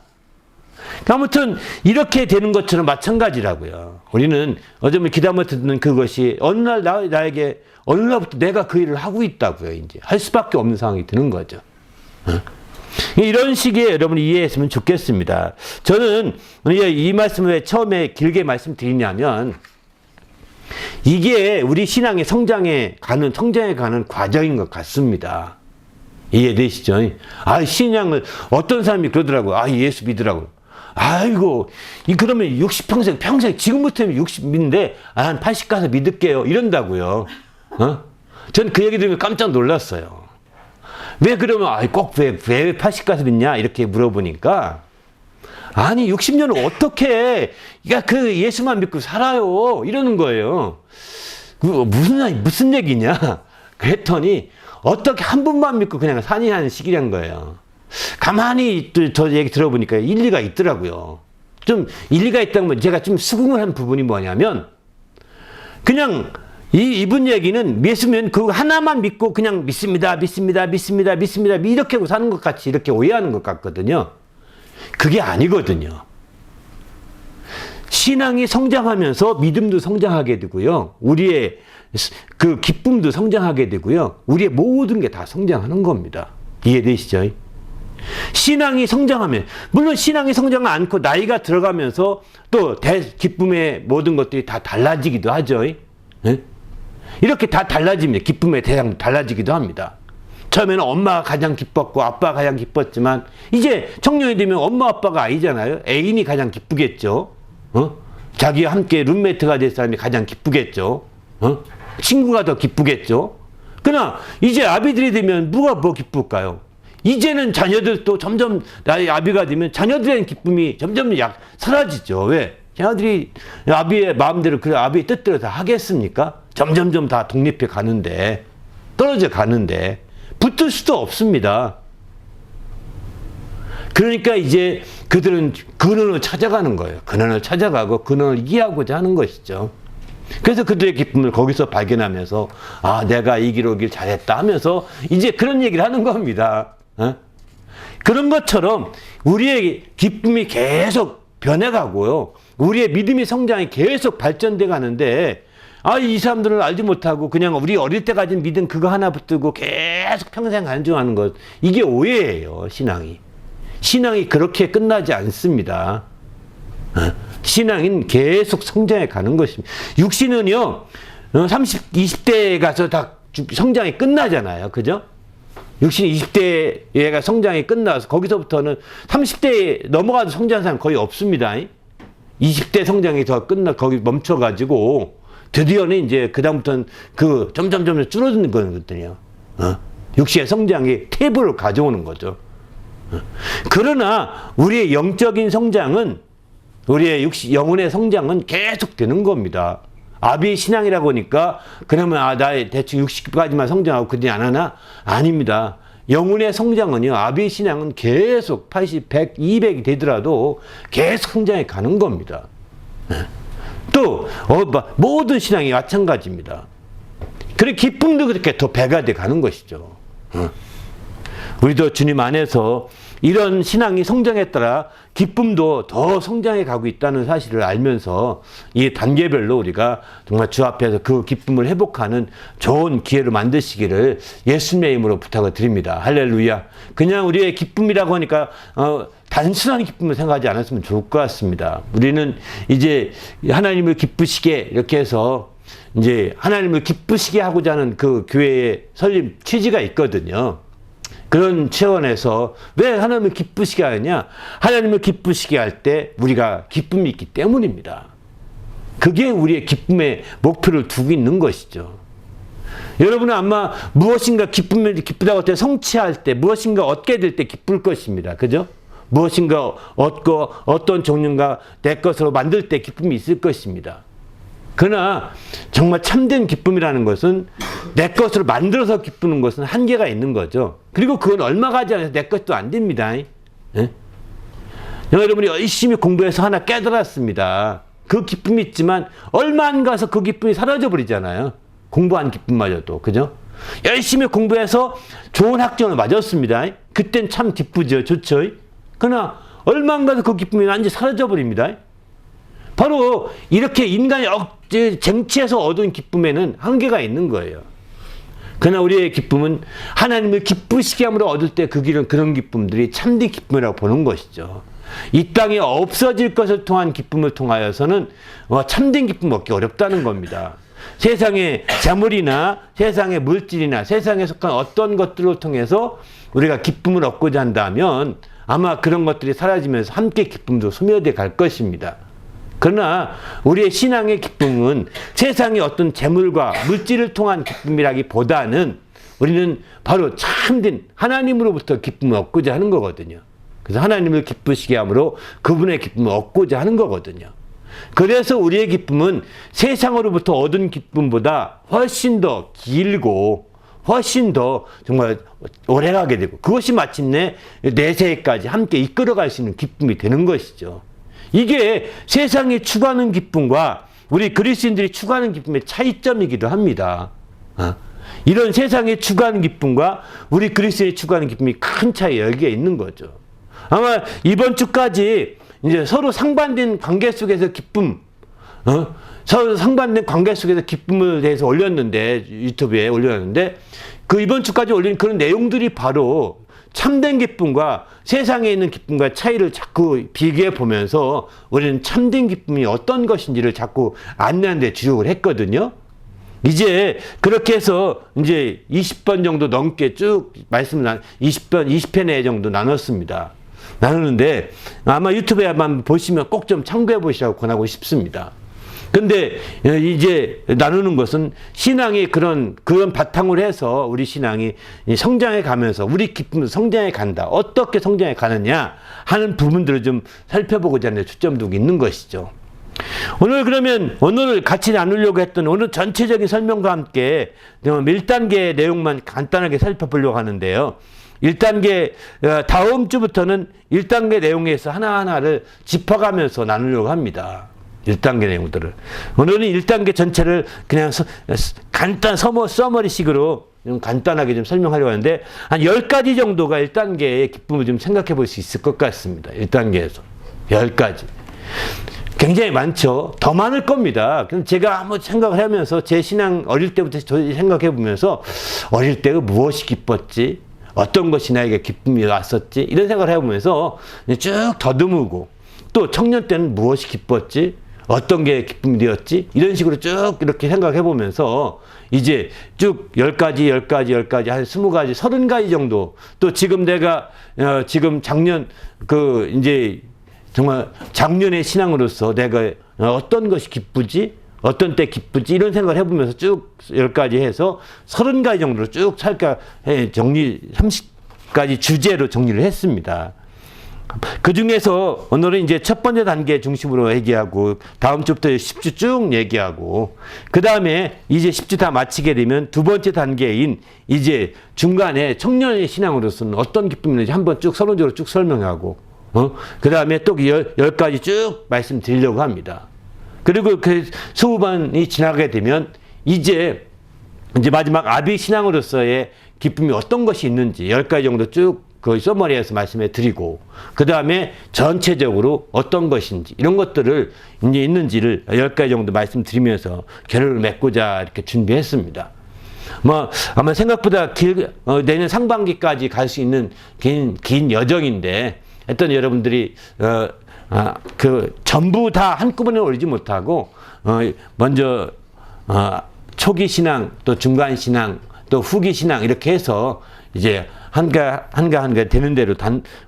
아무튼 이렇게 되는 것처럼 마찬가지라고요. 우리는 어쩌면 기도하며 듣는 그것이 어느 날 나에게 어느 날부터 내가 그 일을 하고 있다고요. 이제 할 수밖에 없는 상황이 드는 거죠. 이런 식의 여러분이 이해했으면 좋겠습니다. 저는 이 말씀을 왜 처음에 길게 말씀드리냐면 이게 우리 신앙의 성장에 가는 과정인 것 같습니다. 이해되시죠? 신앙을 어떤 사람이 그러더라고요. 예수 믿으라고. 그러면 60평생, 지금부터는 60인데, 한 80 가서 믿을게요. 이런다고요. 전 그 얘기 들으면 깜짝 놀랐어요. 왜 그러면, 왜 80 가서 믿냐? 이렇게 물어보니까, 60년을 어떻게, 그 예수만 믿고 살아요. 이러는 거예요. 무슨 얘기냐? 그랬더니, 어떻게 한 분만 믿고 그냥 산이하는 시기란 거예요. 가만히 저 얘기 들어보니까 일리가 있더라고요. 좀 일리가 있다는 건 제가 좀 수긍을 한 부분이 뭐냐면 그냥 이분 얘기는 예수면 그 하나만 믿고 그냥 믿습니다 이렇게 하고 사는 것 같이 이렇게 오해하는 것 같거든요. 그게 아니거든요. 신앙이 성장하면서 믿음도 성장하게 되고요. 우리의 그 기쁨도 성장하게 되고요. 우리의 모든 게 다 성장하는 겁니다. 이해되시죠? 신앙이 성장하면, 물론 신앙이 성장하지 않고 나이가 들어가면서 또 기쁨의 모든 것들이 다 달라지기도 하죠. 이렇게 다 달라집니다. 기쁨의 대상도 달라지기도 합니다. 처음에는 엄마가 가장 기뻤고 아빠가 가장 기뻤지만 이제 청년이 되면 엄마 아빠가 아니잖아요. 애인이 가장 기쁘겠죠. 자기와 함께 룸메이트가 될 사람이 가장 기쁘겠죠. 친구가 더 기쁘겠죠. 그러나 이제 아비들이 되면 누가 뭐 기쁠까요? 이제는 자녀들도 점점 나의 아비가 되면 자녀들의 기쁨이 점점 사라지죠. 왜? 자녀들이 아비의 마음대로 아비의 뜻대로 다 하겠습니까? 점점점 다 독립해 가는데, 떨어져 가는데 붙을 수도 없습니다. 그러니까 이제 그들은 근원을 찾아가는 거예요. 근원을 찾아가고 근원을 이해하고자 하는 것이죠. 그래서 그들의 기쁨을 거기서 발견하면서 내가 이 길 오길 잘했다 하면서 이제 그런 얘기를 하는 겁니다. 그런 것처럼 우리의 기쁨이 계속 변해가고요. 우리의 믿음의 성장이 계속 발전돼 가는데 이 사람들은 알지 못하고 그냥 우리 어릴 때 가진 믿음 그거 하나 붙들고 계속 평생 간증하는 것, 이게 오해예요, 신앙이. 신앙이 그렇게 끝나지 않습니다. 신앙은 계속 성장해 가는 것입니다. 육신은요, 20대에 가서 다 성장이 끝나잖아요. 그죠? 육신이 20대에 성장이 끝나서 거기서부터는 30대에 넘어가도 성장하는 사람 거의 없습니다. 20대 성장이 더 거기 멈춰가지고 드디어는 이제 그다음부터는 점점 줄어드는 거거든요. 육신의 성장이 탭을 가져오는 거죠. 그러나 우리의 영적인 성장은, 우리의 영혼의 성장은 계속 되는 겁니다. 아비 신앙이라고 하니까 그러면 나 대충 60까지만 성장하고 그러지 안 하나? 아닙니다. 영혼의 성장은요, 아비 신앙은 계속 80, 100, 200이 되더라도 계속 성장해 가는 겁니다. 또 모든 신앙이 마찬가지입니다. 그래 기쁨도 그렇게 더 배가 돼 가는 것이죠. 우리도 주님 안에서 이런 신앙이 성장에 따라 기쁨도 더 성장해 가고 있다는 사실을 알면서 이 단계별로 우리가 정말 주 앞에서 그 기쁨을 회복하는 좋은 기회를 만드시기를 예수님의 이름으로 부탁을 드립니다. 할렐루야. 그냥 우리의 기쁨이라고 하니까 단순한 기쁨을 생각하지 않았으면 좋을 것 같습니다. 우리는 이제 하나님을 기쁘시게 이렇게 해서 이제 하나님을 기쁘시게 하고자 하는 그 교회의 설립 취지가 있거든요. 그런 차원에서 왜 하나님을 기쁘시게 하느냐? 하나님을 기쁘시게 할 때 우리가 기쁨이 있기 때문입니다. 그게 우리의 기쁨의 목표를 두고 있는 것이죠. 여러분은 아마 무엇인가 기쁘다고 할 때 성취할 때, 무엇인가 얻게 될 때 기쁠 것입니다. 그죠? 무엇인가 얻고 어떤 종류가 내 것으로 만들 때 기쁨이 있을 것입니다. 그러나 정말 참된 기쁨이라는 것은 내 것으로 만들어서 기쁘는 것은 한계가 있는 거죠. 그리고 그건 얼마 가지 않아서 내 것도 안 됩니다. 예? 여러분이 열심히 공부해서 하나 깨달았습니다. 그 기쁨이 있지만 얼마 안 가서 그 기쁨이 사라져 버리잖아요. 공부한 기쁨마저도. 그죠? 열심히 공부해서 좋은 학점을 맞았습니다. 그땐 참 기쁘죠. 좋죠. 그러나 얼마 안 가서 그 기쁨이 완전히 사라져 버립니다. 바로 이렇게 인간이 쟁취해서 얻은 기쁨에는 한계가 있는 거예요. 그러나 우리의 기쁨은 하나님을 기쁘시게 함으로 얻을 때 그 길은 그런 기쁨들이 참된 기쁨이라고 보는 것이죠. 이 땅에 없어질 것을 통한 기쁨을 통하여서는 참된 기쁨을 얻기 어렵다는 겁니다. 세상의 재물이나 세상의 물질이나 세상에 속한 어떤 것들을 통해서 우리가 기쁨을 얻고자 한다면 아마 그런 것들이 사라지면서 함께 기쁨도 소멸돼 갈 것입니다. 그러나 우리의 신앙의 기쁨은 세상의 어떤 재물과 물질을 통한 기쁨이라기보다는 우리는 바로 참된 하나님으로부터 기쁨을 얻고자 하는 거거든요. 그래서 하나님을 기쁘시게 함으로 그분의 기쁨을 얻고자 하는 거거든요. 그래서 우리의 기쁨은 세상으로부터 얻은 기쁨보다 훨씬 더 길고 훨씬 더 정말 오래가게 되고 그것이 마침내 내세까지 함께 이끌어갈 수 있는 기쁨이 되는 것이죠. 이게 세상이 추구하는 기쁨과 우리 그리스도인들이 추구하는 기쁨의 차이점이기도 합니다. 이런 세상이 추구하는 기쁨과 우리 그리스도인이 추구하는 기쁨이 큰 차이가 여기에 있는 거죠. 아마 이번 주까지 이제 서로 상반된 관계 속에서 기쁨, 서로 상반된 관계 속에서 기쁨에 대해서 올렸는데, 유튜브에 올렸는데, 그 이번 주까지 올린 그런 내용들이 바로 참된 기쁨과 세상에 있는 기쁨과 차이를 자꾸 비교해 보면서 우리는 참된 기쁨이 어떤 것인지를 자꾸 안내하는 데 주력을 했거든요. 이제 그렇게 해서 이제 20번 정도 넘게 쭉 말씀을 20회 정도 나눴습니다. 나누는데 아마 유튜브에 한번 보시면 꼭 좀 참고해 보시라고 권하고 싶습니다. 근데 이제 나누는 것은 신앙이 그런 바탕으로 해서 우리 신앙이 성장해 가면서 우리 기쁨도 성장해 간다. 어떻게 성장해 가느냐 하는 부분들을 좀 살펴보고자 하는 초점 두고 있는 것이죠. 오늘 같이 나누려고 했던 오늘 전체적인 설명과 함께 1단계 내용만 간단하게 살펴보려고 하는데요. 1단계, 다음 주부터는 1단계 내용에서 하나하나를 짚어가면서 나누려고 합니다. 1단계 내용들을. 오늘은 1단계 전체를 그냥 간단 서머리식으로 좀 간단하게 좀 설명하려고 하는데 한 10가지 정도가 1단계의 기쁨을 좀 생각해 볼 수 있을 것 같습니다. 1단계에서. 10가지. 굉장히 많죠. 더 많을 겁니다. 그럼 제가 한번 생각을 하면서 제 신앙 어릴 때부터 생각해 보면서 어릴 때 무엇이 기뻤지? 어떤 것이 나에게 기쁨이 왔었지? 이런 생각을 해보면서 쭉 더듬고 또 청년 때는 무엇이 기뻤지? 어떤 게 기쁨이 되었지? 이런 식으로 쭉 이렇게 생각해 보면서 이제 쭉 10가지 한 20가지, 30가지 정도 또 지금 내가 지금 작년 이제 정말 작년의 신앙으로서 내가 어떤 것이 기쁘지? 어떤 때 기쁘지? 이런 생각을 해보면서 쭉 10가지 해서 30가지 정도로 쭉 살까 해 30가지 주제로 정리를 했습니다. 그 중에서 오늘은 이제 첫 번째 단계 중심으로 얘기하고 다음 주부터 10주 쭉 얘기하고 그 다음에 이제 10주 다 마치게 되면 두 번째 단계인 이제 중간에 청년의 신앙으로서는 어떤 기쁨이 있는지 한번 쭉 서론적으로 쭉 설명하고 그 다음에 또 10가지 쭉 말씀드리려고 합니다. 그리고 그 수후반이 지나게 되면 이제 마지막 아비 신앙으로서의 기쁨이 어떤 것이 있는지 10가지 정도 쭉 그 서머리에서 말씀해 드리고 그 다음에 전체적으로 어떤 것인지 이런 것들을 이제 있는지를 10가지 정도 말씀드리면서 결론을 맺고자 이렇게 준비했습니다. 아마 생각보다 내년 상반기까지 갈 수 있는 긴 여정인데 했던 여러분들이 전부 다 한꺼번에 올리지 못하고 먼저 초기 신앙 또 중간 신앙 또 후기 신앙 이렇게 해서 이제 한가 되는 대로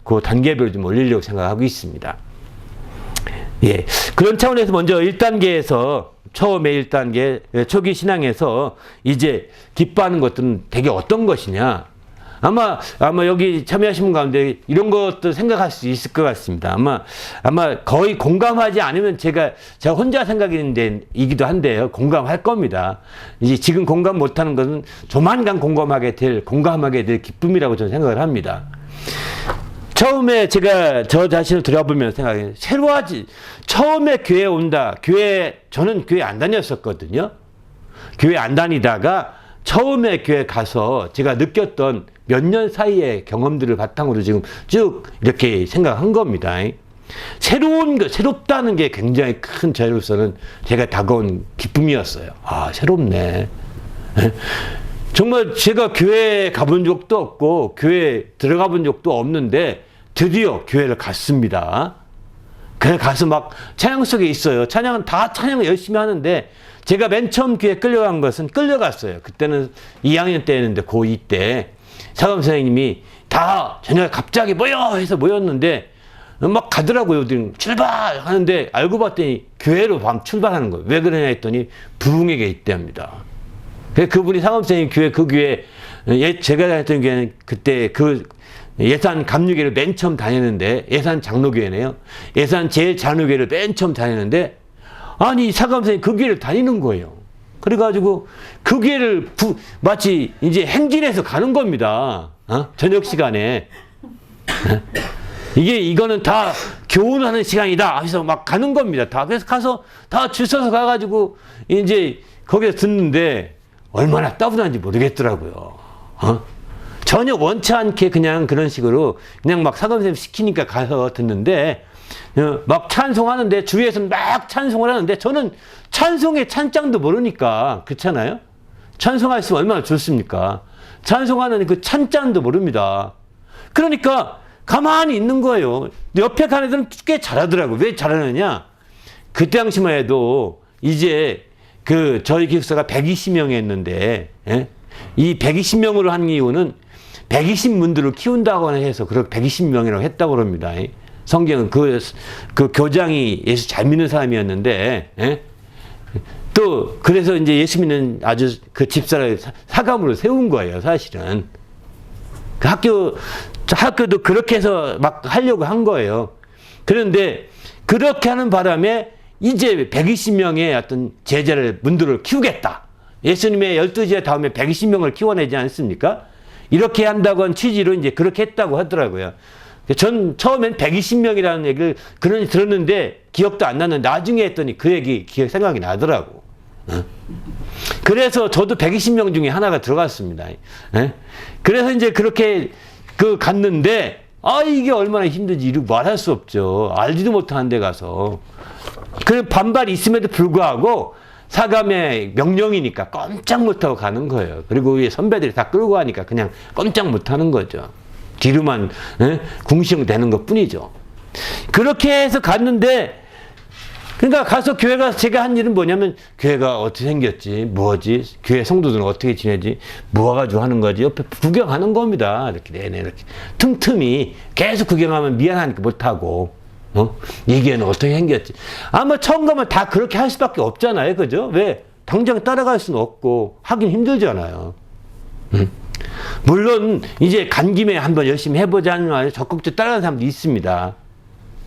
그 단계별로 좀 올리려고 생각하고 있습니다. 예. 그런 차원에서 먼저 1단계에서 처음에 1단계 초기 신앙에서 이제 기뻐하는 것들은 대개 어떤 것이냐? 아마 여기 참여하신 분 가운데 이런 것도 생각할 수 있을 것 같습니다. 아마 거의 공감하지 않으면 제가 혼자 생각이기도 한데요. 공감할 겁니다. 이제 지금 공감 못하는 것은 조만간 공감하게 될 기쁨이라고 저는 생각을 합니다. 처음에 제가 저 자신을 돌아보면서 생각해요. 처음에 교회에 온다. 저는 교회 안 다녔었거든요. 교회 안 다니다가 처음에 교회 가서 제가 느꼈던 몇 년 사이의 경험들을 바탕으로 지금 쭉 이렇게 생각한 겁니다. 새롭다는 게 굉장히 큰 저로서는 제가 다가온 기쁨이었어요. 아, 새롭네. 정말 제가 교회에 가본 적도 없고, 교회에 들어가 본 적도 없는데, 드디어 교회를 갔습니다. 그래 가서 막 찬양 속에 있어요. 찬양은 다 찬양을 열심히 하는데, 제가 맨 처음 교회에 끌려간 것은 끌려갔어요. 그때는 2학년 때였는데, 고2 때. 사감 선생님이 다 저녁에 갑자기 모여! 해서 모였는데, 막 가더라고요. 출발! 하는데, 알고 봤더니 교회로 출발하는 거예요. 왜 그러냐 했더니, 부흥회가 있답니다. 그분이 사감 선생님 교회, 제가 다녔던 교회는 그때 예산 감리교회를 맨 처음 다녔는데, 예산 장로교회네요. 예산 제일장로교회를 맨 처음 다녔는데, 아니, 사감 선생님 그 교회를 다니는 거예요. 그래가지고 그 교회를 마치 이제 행진해서 가는 겁니다. 저녁 시간에. 이거는 다 교훈하는 시간이다. 그래서 막 가는 겁니다. 그래서 가서 다 줄 서서 가가지고 이제 거기서 듣는데 얼마나 따분한지 모르겠더라고요. 전혀 원치 않게 그냥 그런 식으로 그냥 막 사감 선생님 시키니까 가서 듣는데 막 찬송하는데 주위에서 막 찬송을 하는데 저는 찬송의 찬장도 모르니까 그렇잖아요. 찬송할 수 얼마나 좋습니까? 찬송하는 그 찬장도 모릅니다. 그러니까 가만히 있는 거예요. 옆에 가는 애들은 꽤 잘하더라고요. 왜 잘하느냐? 그때 당시만 해도 이제 저희 기숙사가 120명이었는데 이 120명으로 한 이유는 120문들을 키운다고 해서 그렇게 120명이라고 했다고 합니다. 성경은 그 교장이 예수 잘 믿는 사람이었는데, 또, 그래서 이제 예수 믿는 아주 그 집사를 사감으로 세운 거예요, 사실은. 그 학교도 그렇게 해서 막 하려고 한 거예요. 그런데, 그렇게 하는 바람에 이제 120명의 어떤 문들을 키우겠다. 예수님의 12제자 다음에 120명을 키워내지 않습니까? 이렇게 한다고 한 취지로 이제 그렇게 했다고 하더라고요. 전 처음엔 120명이라는 얘기를 그러니 들었는데 기억도 안 났는데 나중에 했더니 그 얘기 생각이 나더라고. 그래서 저도 120명 중에 하나가 들어갔습니다. 그래서 이제 그렇게 갔는데 이게 얼마나 힘든지 말할 수 없죠. 알지도 못하는 데 가서. 그런 반발이 있음에도 불구하고 사감의 명령이니까 꼼짝 못하고 가는 거예요. 그리고 위에 선배들이 다 끌고 가니까 그냥 꼼짝 못하는 거죠. 뒤로만 궁시렁대는 것 뿐이죠. 그렇게 해서 갔는데, 그러니까 가서 교회 가서 제가 한 일은 뭐냐면, 교회가 어떻게 생겼지, 뭐지, 교회 성도들은 어떻게 지내지, 뭐 가지고 하는 거지, 옆에 구경하는 겁니다. 이렇게 내내 이렇게 틈틈이 계속 구경하면 미안하니까 못하고, 이 교회는 어떻게 생겼지. 아마 처음 가면 다 그렇게 할 수밖에 없잖아요. 그죠? 왜? 당장 따라갈 수는 없고 하긴 힘들잖아요. 물론 이제 간 김에 한번 열심히 해보자는 말 적극적으로 따라가는 사람도 있습니다.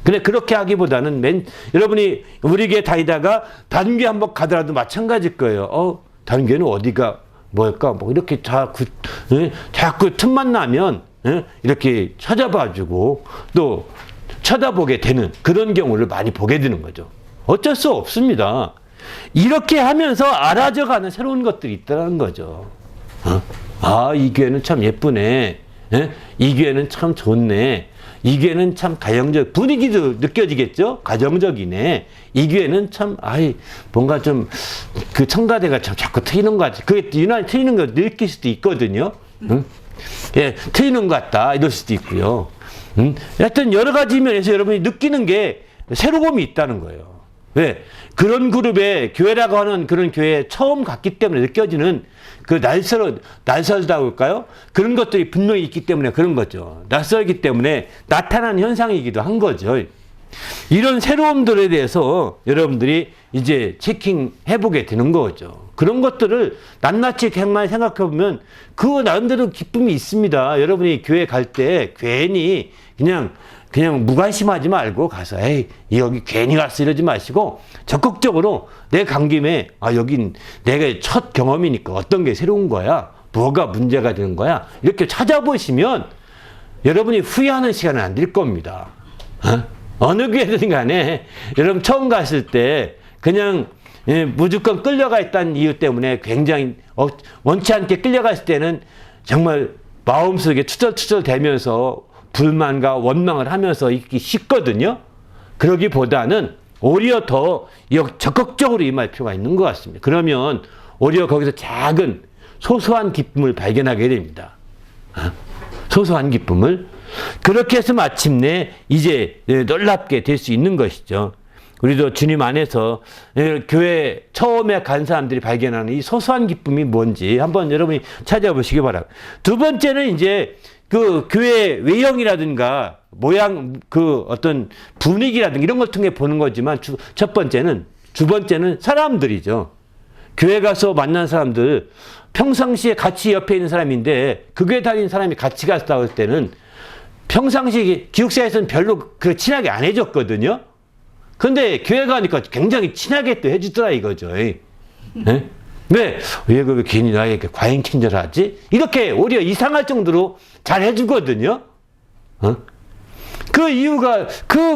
근데 그렇게 하기보다는 여러분이 우리 교회 다니다가 다른 교회 한번 가더라도 마찬가지일 거예요. 다른 교회는 어디가 뭘까? 뭐 이렇게 자꾸 틈만 나면 이렇게 찾아봐주고 또 쳐다보게 되는 그런 경우를 많이 보게 되는 거죠. 어쩔 수 없습니다. 이렇게 하면서 알아져가는 새로운 것들이 있다는 거죠. 이 교회는 참 예쁘네. 이 교회는 참 좋네. 이 교회는 참 가정적, 분위기도 느껴지겠죠? 가정적이네. 이 교회는 참, 뭔가 좀, 그 청가대가 참 자꾸 트이는 것 같아. 그게 유난히 트이는 거 느낄 수도 있거든요. 예, 트이는 것 같다. 이럴 수도 있고요. 하여튼 여러 가지 면에서 여러분이 느끼는 게 새로움이 있다는 거예요. 왜? 그런 그룹에 교회라고 하는 그런 교회에 처음 갔기 때문에 느껴지는 그 낯설다고 할까요? 그런 것들이 분명히 있기 때문에 그런 거죠. 낯설기 때문에 나타나는 현상이기도 한 거죠. 이런 새로움들에 대해서 여러분들이 이제 체킹해보게 되는 거죠. 그런 것들을 낱낱이 객만 생각해보면 그 나름대로 기쁨이 있습니다. 여러분이 교회 갈 때 괜히 그냥 무관심하지 말고 가서 여기 괜히 갔어 이러지 마시고 적극적으로 내 간 김에 여긴 내가 첫 경험이니까 어떤 게 새로운 거야, 뭐가 문제가 되는 거야, 이렇게 찾아보시면 여러분이 후회하는 시간은 안 될 겁니다. 어느 교회든 간에 여러분 처음 갔을 때 그냥 무조건 끌려가 있다는 이유 때문에 굉장히 원치 않게 끌려갔을 때는 정말 마음속에 투절투절 되면서 불만과 원망을 하면서 있기 쉽거든요. 그러기보다는 오히려 더 적극적으로 임할 필요가 있는 것 같습니다. 그러면 오히려 거기서 작은 소소한 기쁨을 발견하게 됩니다. 소소한 기쁨을. 그렇게 해서 마침내 이제 놀랍게 될 수 있는 것이죠. 우리도 주님 안에서 교회 처음에 간 사람들이 발견하는 이 소소한 기쁨이 뭔지 한번 여러분이 찾아보시기 바랍니다. 두 번째는 이제 그 교회 외형이라든가 모양, 그 어떤 분위기라든가 이런 걸 통해 보는 거지만 두 번째는 사람들이죠. 교회 가서 만난 사람들, 평상시에 같이 옆에 있는 사람인데 그 교회 다니는 사람이 같이 갔다 올 때는 평상시에 기숙사에서는 별로 그 친하게 안 해줬거든요. 근데 교회 가니까 굉장히 친하게 또 해주더라 이거죠. 네? 왜 그 괜히 나에게 과잉 친절하지? 이렇게 오히려 이상할 정도로 잘 해주거든요. 그 이유가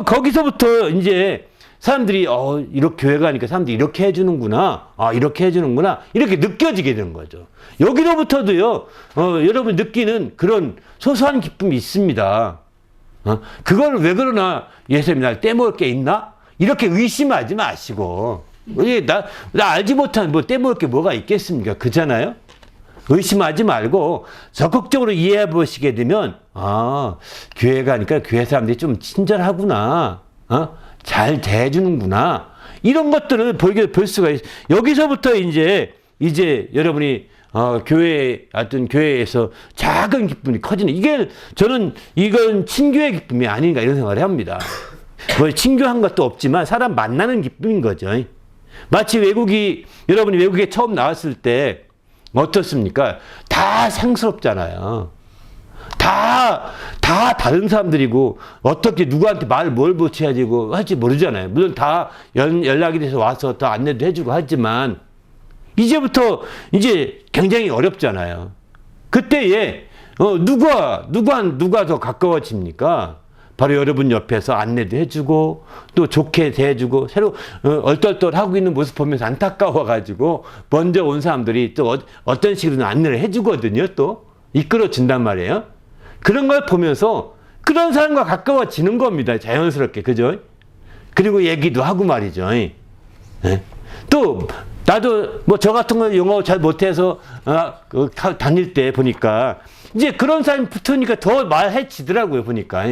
거기서부터 이제 사람들이 이렇게 교회 가니까 사람들이 이렇게 해주는구나, 이렇게 해주는구나 이렇게 느껴지게 되는 거죠. 여기로부터도요 여러분 느끼는 그런 소소한 기쁨이 있습니다. 그걸 왜 그러나 예수님이 날 떼먹을 게 있나? 이렇게 의심하지 마시고 나 알지 못한 뭐 떼먹을 게 뭐가 있겠습니까? 그잖아요. 의심하지 말고 적극적으로 이해해 보시게 되면 교회 가니까 교회 사람들이 좀 친절하구나, 잘 대해주는구나 이런 것들을 볼 수가 있어요. 여기서부터 이제 여러분이 교회에서 작은 기쁨이 커지는 이건 친교의 기쁨이 아닌가 이런 생각을 합니다. 뭐 친교한 것도 없지만 사람 만나는 기쁨인 거죠. 마치 여러분이 외국에 처음 나왔을 때 어떻습니까? 다 상스럽잖아요. 다 다른 사람들이고 어떻게 누구한테 뭘 붙여야지고 할지 모르잖아요. 물론 다 연락이 돼서 와서 더 안내도 해주고 하지만 이제부터 이제 굉장히 어렵잖아요. 그때에 누가 더 가까워집니까? 바로 여러분 옆에서 안내도 해주고 또 좋게 대해주고 새로 얼떨떨 하고 있는 모습 보면서 안타까워가지고 먼저 온 사람들이 또 어떤 식으로 안내를 해주거든요. 또 이끌어준단 말이에요. 그런 걸 보면서 그런 사람과 가까워지는 겁니다. 자연스럽게. 그죠? 그리고 얘기도 하고 말이죠. 예? 또 나도 뭐 저 같은 거 영어 잘 못해서 다닐 때 보니까 이제 그런 사람이 붙으니까 더 말해지더라고요. 보니까.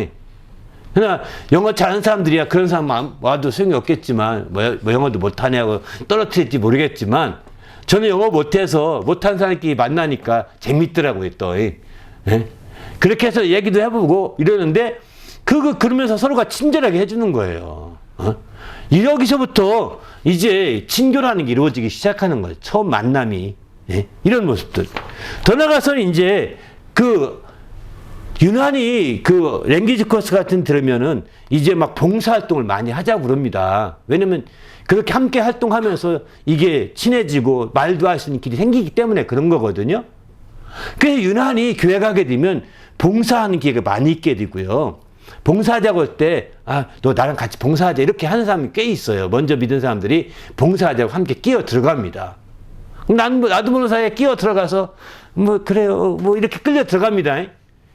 그러나 영어 잘하는 사람들이야 그런 사람 와도 소용이 없겠지만 뭐 영어도 못하냐고 떨어뜨릴지 모르겠지만 저는 영어 못해서 못하는 사람끼리 만나니까 재밌더라고요. 또. 예? 그렇게 해서 얘기도 해보고 이러는데 그러면서 서로가 친절하게 해주는 거예요. 여기서부터 이제 친교라는 게 이루어지기 시작하는 거예요. 처음 만남이. 예? 이런 모습들. 더 나가서는 이제 유난히 랭귀지 코스 같은 들으면은 이제 막 봉사활동을 많이 하자고 그럽니다. 왜냐면 그렇게 함께 활동하면서 이게 친해지고 말도 할 수 있는 길이 생기기 때문에 그런 거거든요. 그래서 유난히 교회 가게 되면 봉사하는 기회가 많이 있게 되고요. 봉사하자고 할 때, 너 나랑 같이 봉사하자. 이렇게 하는 사람이 꽤 있어요. 먼저 믿은 사람들이 봉사하자고 함께 끼어 들어갑니다. 나도 모르는 사이에 끼어 들어가서, 그래요. 이렇게 끌려 들어갑니다.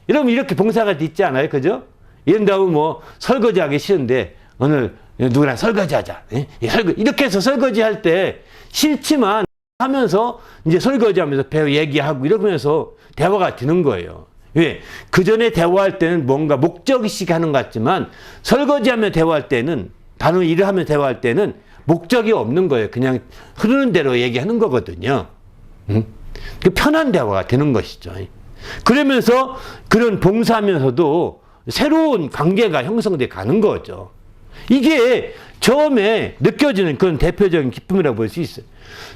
여러분, 이렇게 봉사가 있지 않아요? 그죠? 이런 다음에 설거지 하기 싫은데, 오늘 누구랑 설거지 하자. 이렇게 해서 설거지 할 때 싫지만 하면서 이제 설거지 하면서 얘기하고 이러면서 대화가 되는 거예요. 왜? 그 전에 대화할 때는 뭔가 목적의식 하는 것 같지만 설거지하며 대화할 때는 다른 일을 하며 대화할 때는 목적이 없는 거예요. 그냥 흐르는 대로 얘기하는 거거든요. 그 편한 대화가 되는 것이죠. 그러면서 그런 봉사하면서도 새로운 관계가 형성돼 가는 거죠. 이게 처음에 느껴지는 그런 대표적인 기쁨이라고 볼 수 있어요.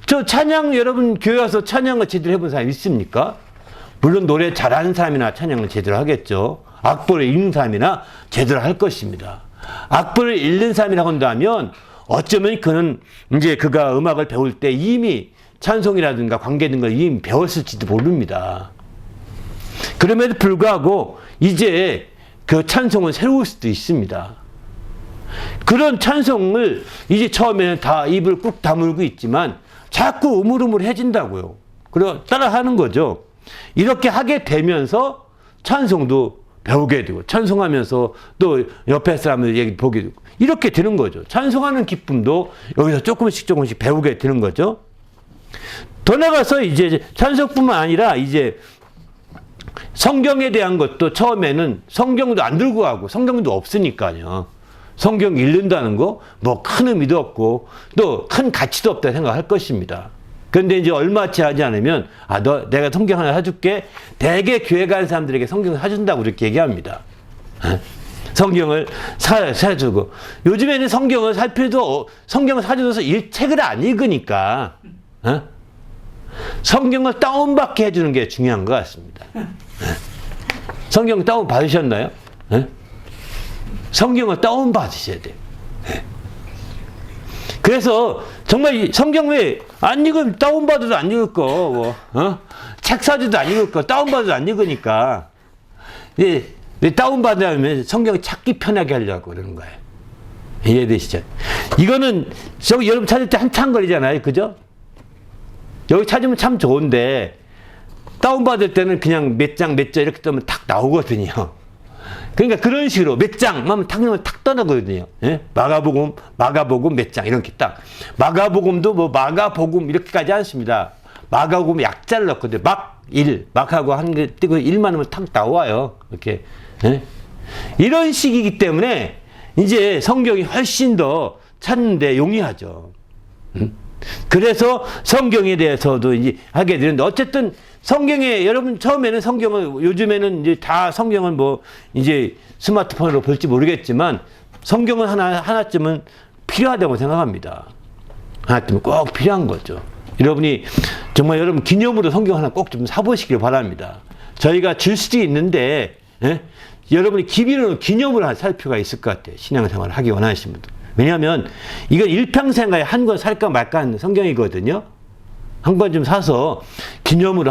저 찬양 여러분 교회 와서 찬양을 제대로 해본 사람 있습니까? 물론 노래 잘하는 사람이나 찬양을 제대로 하겠죠. 악보를 읽는 사람이나 제대로 할 것입니다. 악보를 읽는 사람이라고 한다면 어쩌면 그는 이제 그가 음악을 배울 때 이미 찬송이라든가 관계된 걸 이미 배웠을지도 모릅니다. 그럼에도 불구하고 이제 그 찬송은 새로울 수도 있습니다. 그런 찬송을 이제 처음에는 다 입을 꾹 다물고 있지만 자꾸 우물우물해진다고요. 그리고 따라 하는 거죠. 이렇게 하게 되면서 찬송도 배우게 되고 찬송하면서 또 옆에 사람들 얘기 보게 되고 이렇게 되는 거죠. 찬송하는 기쁨도 여기서 조금씩 배우게 되는 거죠. 더 나가서 이제 찬송뿐만 아니라 이제 성경에 대한 것도 처음에는 성경도 안 들고 가고 성경도 없으니까요. 성경 읽는다는 거 큰 의미도 없고 또 큰 가치도 없다 생각할 것입니다. 그런데 이제 얼마 채 하지 않으면 내가 성경 하나 사줄게. 대개 교회 가는 사람들에게 성경을 사준다고 이렇게 얘기합니다. 성경을 사주고 요즘에는 성경을 성경을 사줘서 책을 안 읽으니까 성경을 다운받게 해주는 게 중요한 것 같습니다. 성경 다운 받으셨나요? 성경을 다운 받으셔야 돼요. 그래서 정말 이 성경 왜 안 읽으면 다운받아도 안 읽을 거, 책 사줘도 안 읽을 거, 다운받아도 안 읽으니까 다운받으면 성경을 찾기 편하게 하려고 그러는 거예요. 이해되시죠? 이거는 여러분 찾을 때 한참 걸리잖아요, 그죠? 여기 찾으면 참 좋은데 다운받을 때는 그냥 몇 장 이렇게 뜨면 탁 나오거든요. 그러니까 그런 식으로 몇 장 하면 탁 떠나거든요. 예? 마가복음 몇 장 이렇게 딱. 마가복음도 마가복음 이렇게까지 않습니다. 마가복음 약자를 넣거든요. 막하고 한 개 띄고 일만 하면 탁 나와요. 이렇게. 예? 이런 식이기 때문에 이제 성경이 훨씬 더 찾는데 용이하죠. 그래서 성경에 대해서도 이제 하게 되는데 어쨌든 성경에 여러분 처음에는 성경을 요즘에는 이제 다 성경을 이제 스마트폰으로 볼지 모르겠지만 성경은 하나쯤은 필요하다고 생각합니다. 하나쯤은 꼭 필요한 거죠. 여러분이 정말 여러분 기념으로 성경 하나 꼭 좀 사보시길 바랍니다. 저희가 줄 수도 있는데 여러분이 기념으로 살 필요가 있을 것 같아요. 신앙생활을 하기 원하시는 분들. 왜냐하면 이건 일평생에 한 권 살까 말까 하는 성경이거든요. 한 권 좀 사서 기념으로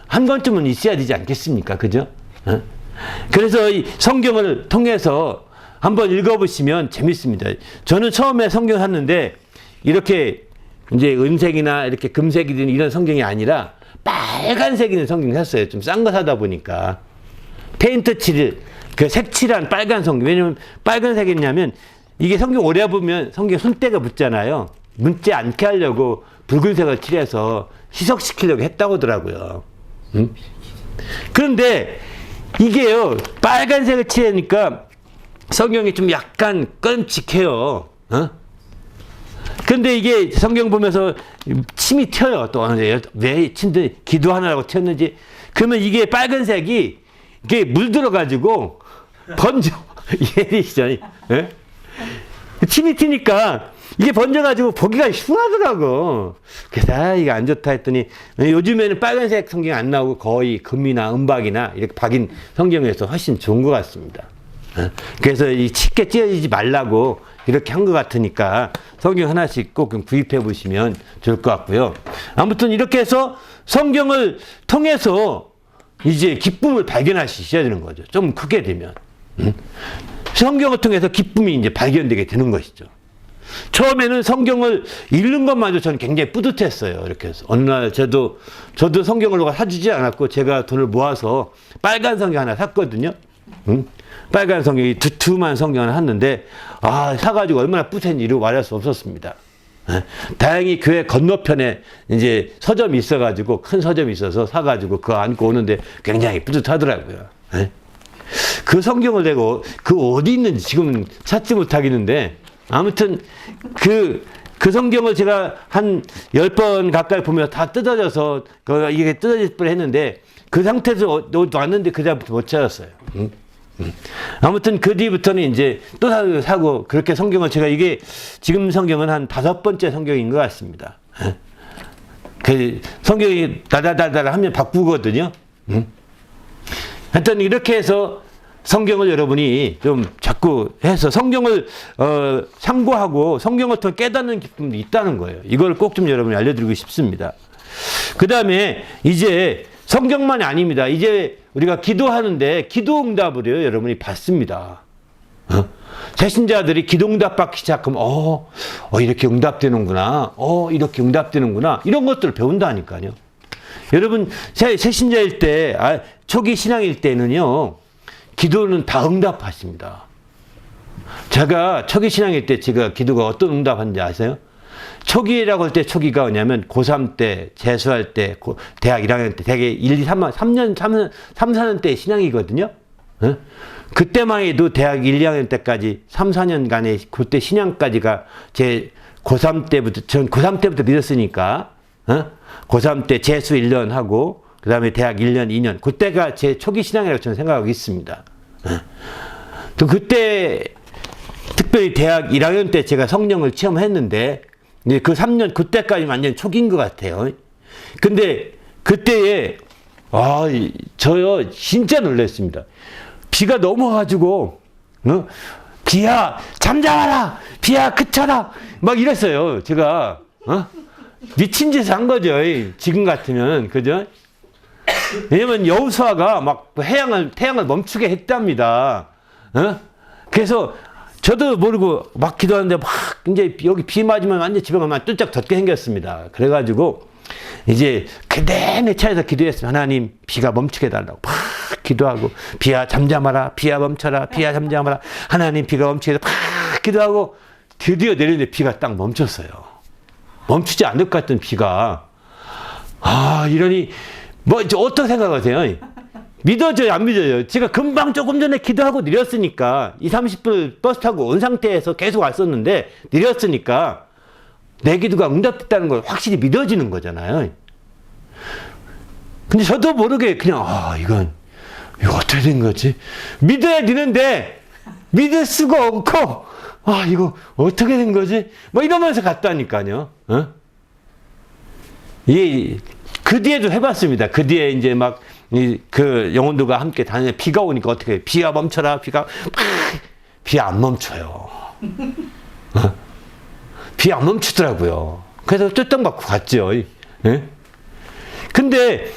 한 권쯤은 있어야 되지 않겠습니까? 그죠? 그래서 이 성경을 통해서 한번 읽어보시면 재밌습니다. 저는 처음에 성경 샀는데 이렇게 이제 은색이나 이렇게 금색이든 이런 성경이 아니라 빨간색 있는 성경 샀어요. 좀 싼 거 사다 보니까. 페인트 칠, 색칠한 빨간 성경. 왜냐면 빨간색이냐면 이게 성경 오래 보면 성경 손때가 묻잖아요. 묻지 않게 하려고 붉은색을 칠해서 희석시키려고 했다고 하더라고요. 응? 그런데 이게요, 빨간색을 칠하니까 성경이 좀 약간 끔찍해요. 어? 근데 이게 성경 보면서 침이 튀어요. 또 왜 침들 기도하느라고 튀었는지. 그러면 이게 빨간색이 이게 물들어가지고 번져. 이해되시죠? 예? 침이 튀니까 이게 번져가지고 보기가 흉하더라고. 그래서 이게 안 좋다 했더니 요즘에는 빨간색 성경 안 나오고 거의 금이나 은박이나 이렇게 박인 성경에서 훨씬 좋은 것 같습니다. 그래서 이 쉽게 찢어지지 말라고 이렇게 한 것 같으니까 성경 하나씩 꼭 구입해 보시면 좋을 것 같고요. 아무튼 이렇게 해서 성경을 통해서 이제 기쁨을 발견하셔야 되는 거죠. 좀 크게 되면. 성경을 통해서 기쁨이 이제 발견되게 되는 것이죠. 처음에는 성경을 읽는 것만도 저는 굉장히 뿌듯했어요. 이렇게 해서. 어느 날 저도 성경을 누가 사주지 않았고 제가 돈을 모아서 빨간 성경 하나 샀거든요. 빨간 성경이 두툼한 성경을 샀는데, 사가지고 얼마나 뿌듯한지 이루 말할 수 없었습니다. 다행히 교회 건너편에 이제 서점이 있어가지고, 큰 서점이 있어서 사가지고 그거 안고 오는데 굉장히 뿌듯하더라고요. 그 성경을 내고 그 어디 있는지 지금 찾지 못하겠는데, 아무튼 그 성경을 제가 한 10번 가까이 보면 다 뜯어져서 이게 뜯어질 뻔 했는데, 그 상태에서 왔는데 그다음부터 못 찾았어요. 아무튼 그 뒤부터는 이제 또 사고 그렇게 성경을 제가 이게 지금 성경은 한 5번째 성경인 것 같습니다. 그 성경이 다다다다 하면 바꾸거든요. 하여튼 이렇게 해서 성경을 여러분이 좀 자꾸 해서 성경을 상고하고 성경을 통해 깨닫는 기쁨도 있다는 거예요. 이걸 꼭 좀 여러분이 알려드리고 싶습니다. 그 다음에 이제 성경만이 아닙니다. 이제 우리가 기도하는데 기도 응답을요, 여러분이 받습니다. 새신자들이 기도 응답 받기 시작하면 이렇게 응답되는구나. 이렇게 응답되는구나. 이런 것들을 배운다니까요. 여러분 새신자일 때, 초기 신앙일 때는요, 기도는 다 응답하십니다. 제가 초기 신앙일 때 제가 기도가 어떤 응답하는지 아세요? 초기라고 할 때 초기가 뭐냐면 고3 때, 재수할 때, 대학 1학년 때, 대개 1, 2, 3년, 4년 때 신앙이거든요. 그때만 해도 대학 1, 2학년 때까지 3, 4년간의 그때 신앙까지가 제 고3 때부터, 전 고3 때부터 믿었으니까, 고3 때 재수 1년 하고, 그 다음에 대학 1년, 2년. 그때가 제 초기 신앙이라고 저는 생각하고 있습니다. 또 그때, 특별히 대학 1학년 때 제가 성령을 체험했는데, 그 3년, 그때까지 완전 초기인 것 같아요. 근데, 그때에, 저요, 진짜 놀랐습니다. 비가 넘어가지고, 비야, 잠잠하라! 비야, 그쳐라! 막 이랬어요, 제가. 미친 짓을 한 거죠, 지금 같으면. 그죠? 왜냐면 여호수아가 막 태양을 멈추게 했답니다. 그래서 저도 모르고 막 기도하는데 막 이제 여기 비 맞으면 완전 집에 가면 뚜짝 덮게 생겼습니다. 그래가지고 이제 그 내내 차에서 기도했어요. 하나님 비가 멈추게 해달라고 막 기도하고, 비야 잠잠하라, 비야 멈춰라, 비야 잠잠하라, 하나님 비가 멈추게 해달라고 막 기도하고, 드디어 내리는데 비가 딱 멈췄어요. 멈추지 않을 것 같던 비가. 이러니 어떻게 생각하세요? 믿어져요, 안 믿어져요? 제가 금방 조금 전에 기도하고 내렸으니까, 30분 버스 타고 온 상태에서 계속 왔었는데, 내렸으니까, 내 기도가 응답됐다는 걸 확실히 믿어지는 거잖아요. 근데 저도 모르게 그냥, 이거 어떻게 된 거지? 믿어야 되는데, 믿을 수가 없고, 이거 어떻게 된 거지? 이러면서 갔다니까요. 그 뒤에도 해봤습니다. 그 뒤에 이제 그 영혼들과 함께 다니는데 비가 오니까 어떻게 해? 비야 멈춰라, 비 안 멈춰요. 비 안 멈추더라고요. 그래서 쫓겨받고 갔죠. 근데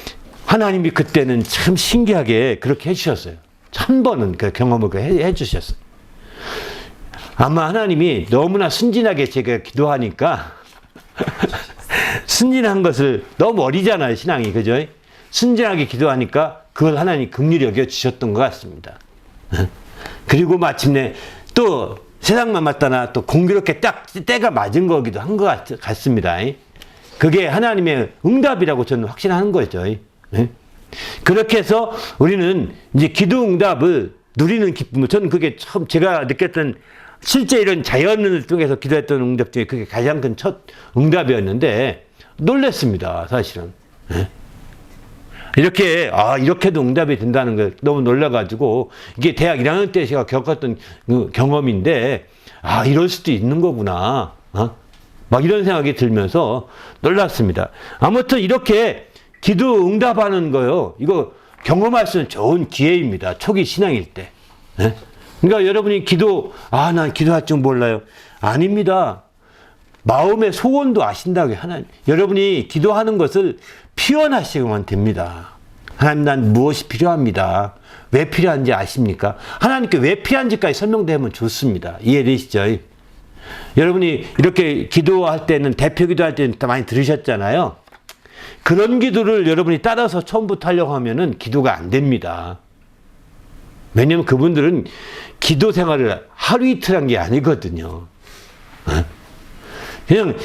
하나님이 그때는 참 신기하게 그렇게 해주셨어요. 한 번은 그 경험을 해주셨어요. 아마 하나님이 너무나 순진하게 제가 기도하니까 순진한 것을 너무 어리잖아요, 신앙이. 그죠? 순진하게 기도하니까 그걸 하나님 긍휼히 여겨주셨던 것 같습니다. 그리고 마침내 또 세상만 맞다나 또 공교롭게 딱 때가 맞은 거기도 한 것 같습니다. 그게 하나님의 응답이라고 저는 확신하는 거죠. 그렇게 해서 우리는 이제 기도 응답을 누리는 기쁨을, 저는 그게 처음 제가 느꼈던, 실제 이런 자연을 통해서 기도했던 응답 중에 그게 가장 큰 첫 응답이었는데 놀랐습니다, 사실은. 이렇게도 응답이 된다는 걸 너무 놀라가지고, 이게 대학 1학년 때 제가 겪었던 그 경험인데, 이럴 수도 있는 거구나. 막 이런 생각이 들면서 놀랐습니다. 아무튼 이렇게 기도 응답하는 거요, 이거 경험할 수 있는 좋은 기회입니다. 초기 신앙일 때. 그러니까 여러분이 난 기도할 줄 몰라요. 아닙니다. 마음의 소원도 아신다고요, 하나님. 여러분이 기도하는 것을 표현하시면 됩니다. 하나님, 난 무엇이 필요합니다. 왜 필요한지 아십니까? 하나님께 왜 필요한지까지 설명되면 좋습니다. 이해되시죠? 여러분이 이렇게 기도할 때는, 대표 기도할 때는 많이 들으셨잖아요. 그런 기도를 여러분이 따라서 처음부터 하려고 하면은 기도가 안 됩니다. 왜냐면 그분들은 기도 생활을 하루 이틀 한 게 아니거든요. 그냥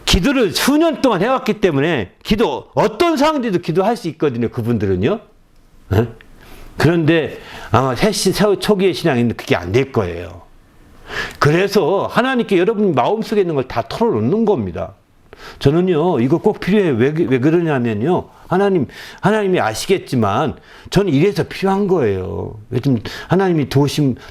기도를 수년 동안 해왔기 때문에 어떤 상황에도 기도할 수 있거든요, 그분들은요. 그런데 아마 초기의 신앙인데 그게 안 될 거예요. 그래서 하나님께 여러분 마음속에 있는 걸 다 털어놓는 겁니다. 저는요, 이거 꼭 필요해요. 왜 그러냐면요, 하나님이 아시겠지만 저는 이래서 필요한 거예요. 좀 하나님이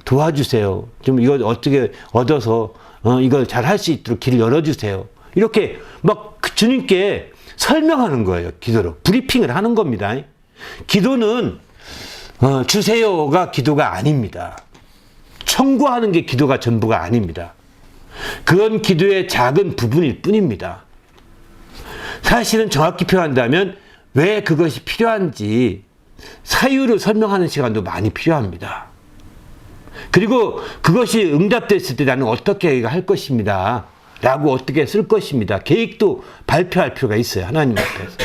도와주세요. 좀 이걸 어떻게 얻어서 이걸 잘 할 수 있도록 길을 열어주세요. 이렇게 막 주님께 설명하는 거예요. 기도로 브리핑을 하는 겁니다. 기도는 주세요가 기도가 아닙니다. 청구하는 게 기도가 전부가 아닙니다. 그건 기도의 작은 부분일 뿐입니다. 사실은 정확히 표현한다면 왜 그것이 필요한지 사유를 설명하는 시간도 많이 필요합니다. 그리고 그것이 응답됐을 때 나는 어떻게 할 것입니다. 라고 어떻게 쓸 것입니다. 계획도 발표할 필요가 있어요, 하나님 앞에서.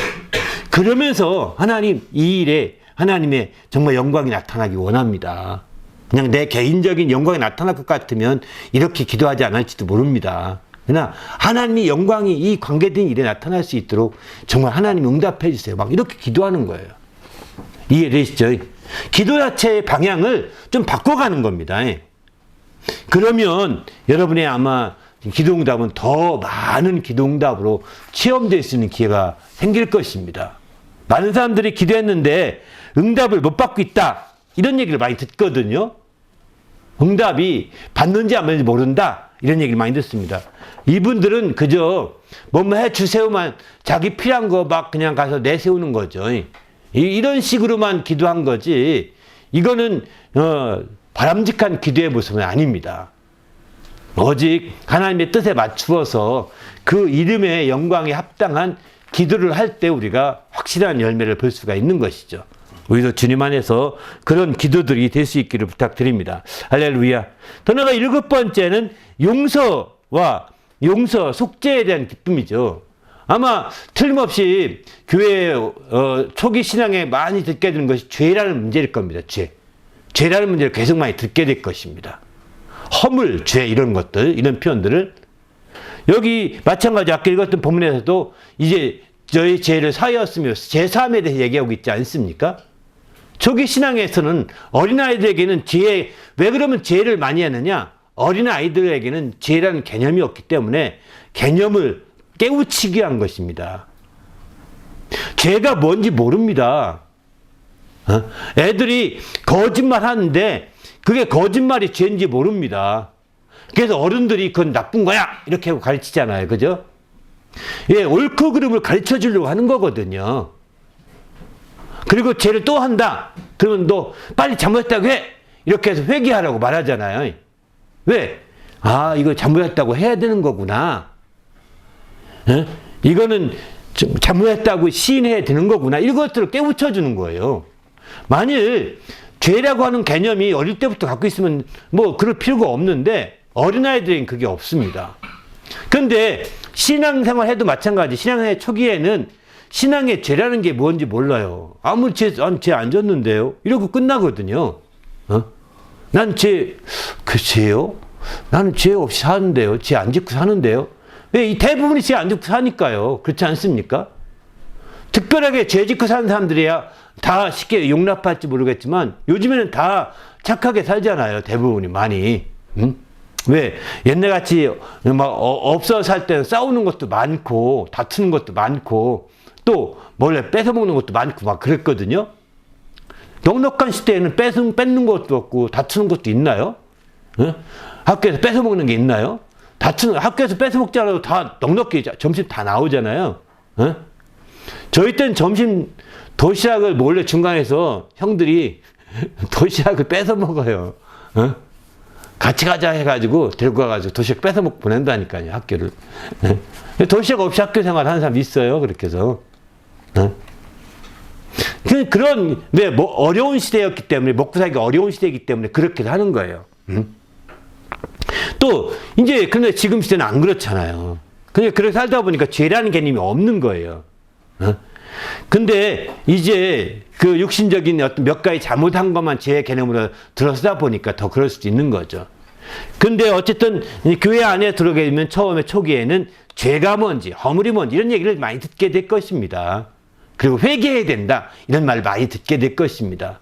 그러면서 하나님, 이 일에 하나님의 정말 영광이 나타나기 원합니다. 그냥 내 개인적인 영광이 나타날 것 같으면 이렇게 기도하지 않을지도 모릅니다. 그러나 하나님의 영광이 이 관계된 일에 나타날 수 있도록 정말 하나님 응답해 주세요. 막 이렇게 기도하는 거예요. 이해되시죠? 기도 자체의 방향을 좀 바꿔가는 겁니다. 그러면 여러분의 아마 기도응답은 더 많은 기도응답으로 체험될 수 있는 기회가 생길 것입니다. 많은 사람들이 기도했는데 응답을 못 받고 있다, 이런 얘기를 많이 듣거든요. 응답이 받는지 안 받는지 모른다, 이런 얘기를 많이 듣습니다. 이분들은 그저 뭐뭐 해주세요만, 자기 필요한 거 막 그냥 가서 내세우는 거죠. 이런 식으로만 기도한 거지, 이거는 바람직한 기도의 모습은 아닙니다. 오직 하나님의 뜻에 맞추어서 그 이름의 영광에 합당한 기도를 할 때 우리가 확실한 열매를 볼 수가 있는 것이죠. 우리도 주님 안에서 그런 기도들이 될 수 있기를 부탁드립니다. 할렐루야. 더 나아가 7번째는 용서, 속죄에 대한 기쁨이죠. 아마 틀림없이 교회 초기 신앙에 많이 듣게 되는 것이 죄라는 문제일 겁니다. 죄라는 문제를 계속 많이 듣게 될 것입니다. 허물, 죄, 이런 것들, 이런 표현들을 여기 마찬가지 아까 읽었던 본문에서도 이제 저희 죄를 사하였으며 제3에 대해서 얘기하고 있지 않습니까? 초기 신앙에서는 어린아이들에게는 왜 그러면 죄를 많이 하느냐? 어린아이들에게는 죄라는 개념이 없기 때문에 개념을 깨우치게 한 것입니다. 죄가 뭔지 모릅니다. 애들이 거짓말 하는데 그게 거짓말이 죄인지 모릅니다. 그래서 어른들이 그건 나쁜 거야, 이렇게 하고 가르치잖아요. 그죠? 옳고 그름을 가르쳐 주려고 하는 거거든요. 그리고 죄를 또 한다, 그러면 너 빨리 잘못했다고 해, 이렇게 해서 회개하라고 말하잖아요. 왜? 이거 잘못했다고 해야 되는 거구나. 이거는 잘못했다고 시인해야 되는 거구나. 이것들을 깨우쳐 주는 거예요. 만일 죄라고 하는 개념이 어릴 때부터 갖고 있으면 뭐 그럴 필요가 없는데 어린아이들에겐 그게 없습니다. 그런데 신앙생활 해도 마찬가지. 신앙생활 초기에는 신앙의 죄라는 게 뭔지 몰라요. 아무 죄 안 졌는데요, 이러고 끝나거든요. 난 죄요? 나는 죄 없이 사는데요. 죄 안 짓고 사는데요. 왜? 이 대부분이 죄 안 짓고 사니까요. 그렇지 않습니까? 특별하게 죄 짓고 사는 사람들이야 다 쉽게 용납할지 모르겠지만 요즘에는 다 착하게 살잖아요. 대부분이 많이. 응? 왜? 옛날같이 막 없어 살 때는 싸우는 것도 많고 다투는 것도 많고 또 몰래 뺏어먹는 것도 많고 막 그랬거든요. 넉넉한 시대에는 뺏는 것도 없고 다투는 것도 있나요? 응? 학교에서 뺏어먹는 게 있나요? 학교에서 뺏어먹지 않아도 다 넉넉히 점심 다 나오잖아요. 응? 저희 때는 점심 도시락을 몰래 중간에서 형들이 도시락을 뺏어 먹어요. 어? 같이 가자 해가지고 들고 가가지고 도시락 뺏어 먹고 보낸다니까요, 학교를. 도시락 없이 학교 생활 하는 사람 있어요, 그렇게 해서. 그런, 왜, 뭐, 어려운 시대였기 때문에, 먹고 살기가 어려운 시대이기 때문에 그렇게 하는 거예요. 또, 이제, 근데 지금 시대는 안 그렇잖아요. 그냥 그렇게 살다 보니까 죄라는 개념이 없는 거예요. 근데 이제 그 육신적인 어떤 몇 가지 잘못한 것만 죄의 개념으로 들어서다 보니까 더 그럴 수도 있는 거죠. 근데 어쨌든 교회 안에 들어가게 되면 처음에 초기에는 죄가 뭔지 허물이 뭔지 이런 얘기를 많이 듣게 될 것입니다. 그리고 회개해야 된다 이런 말을 많이 듣게 될 것입니다.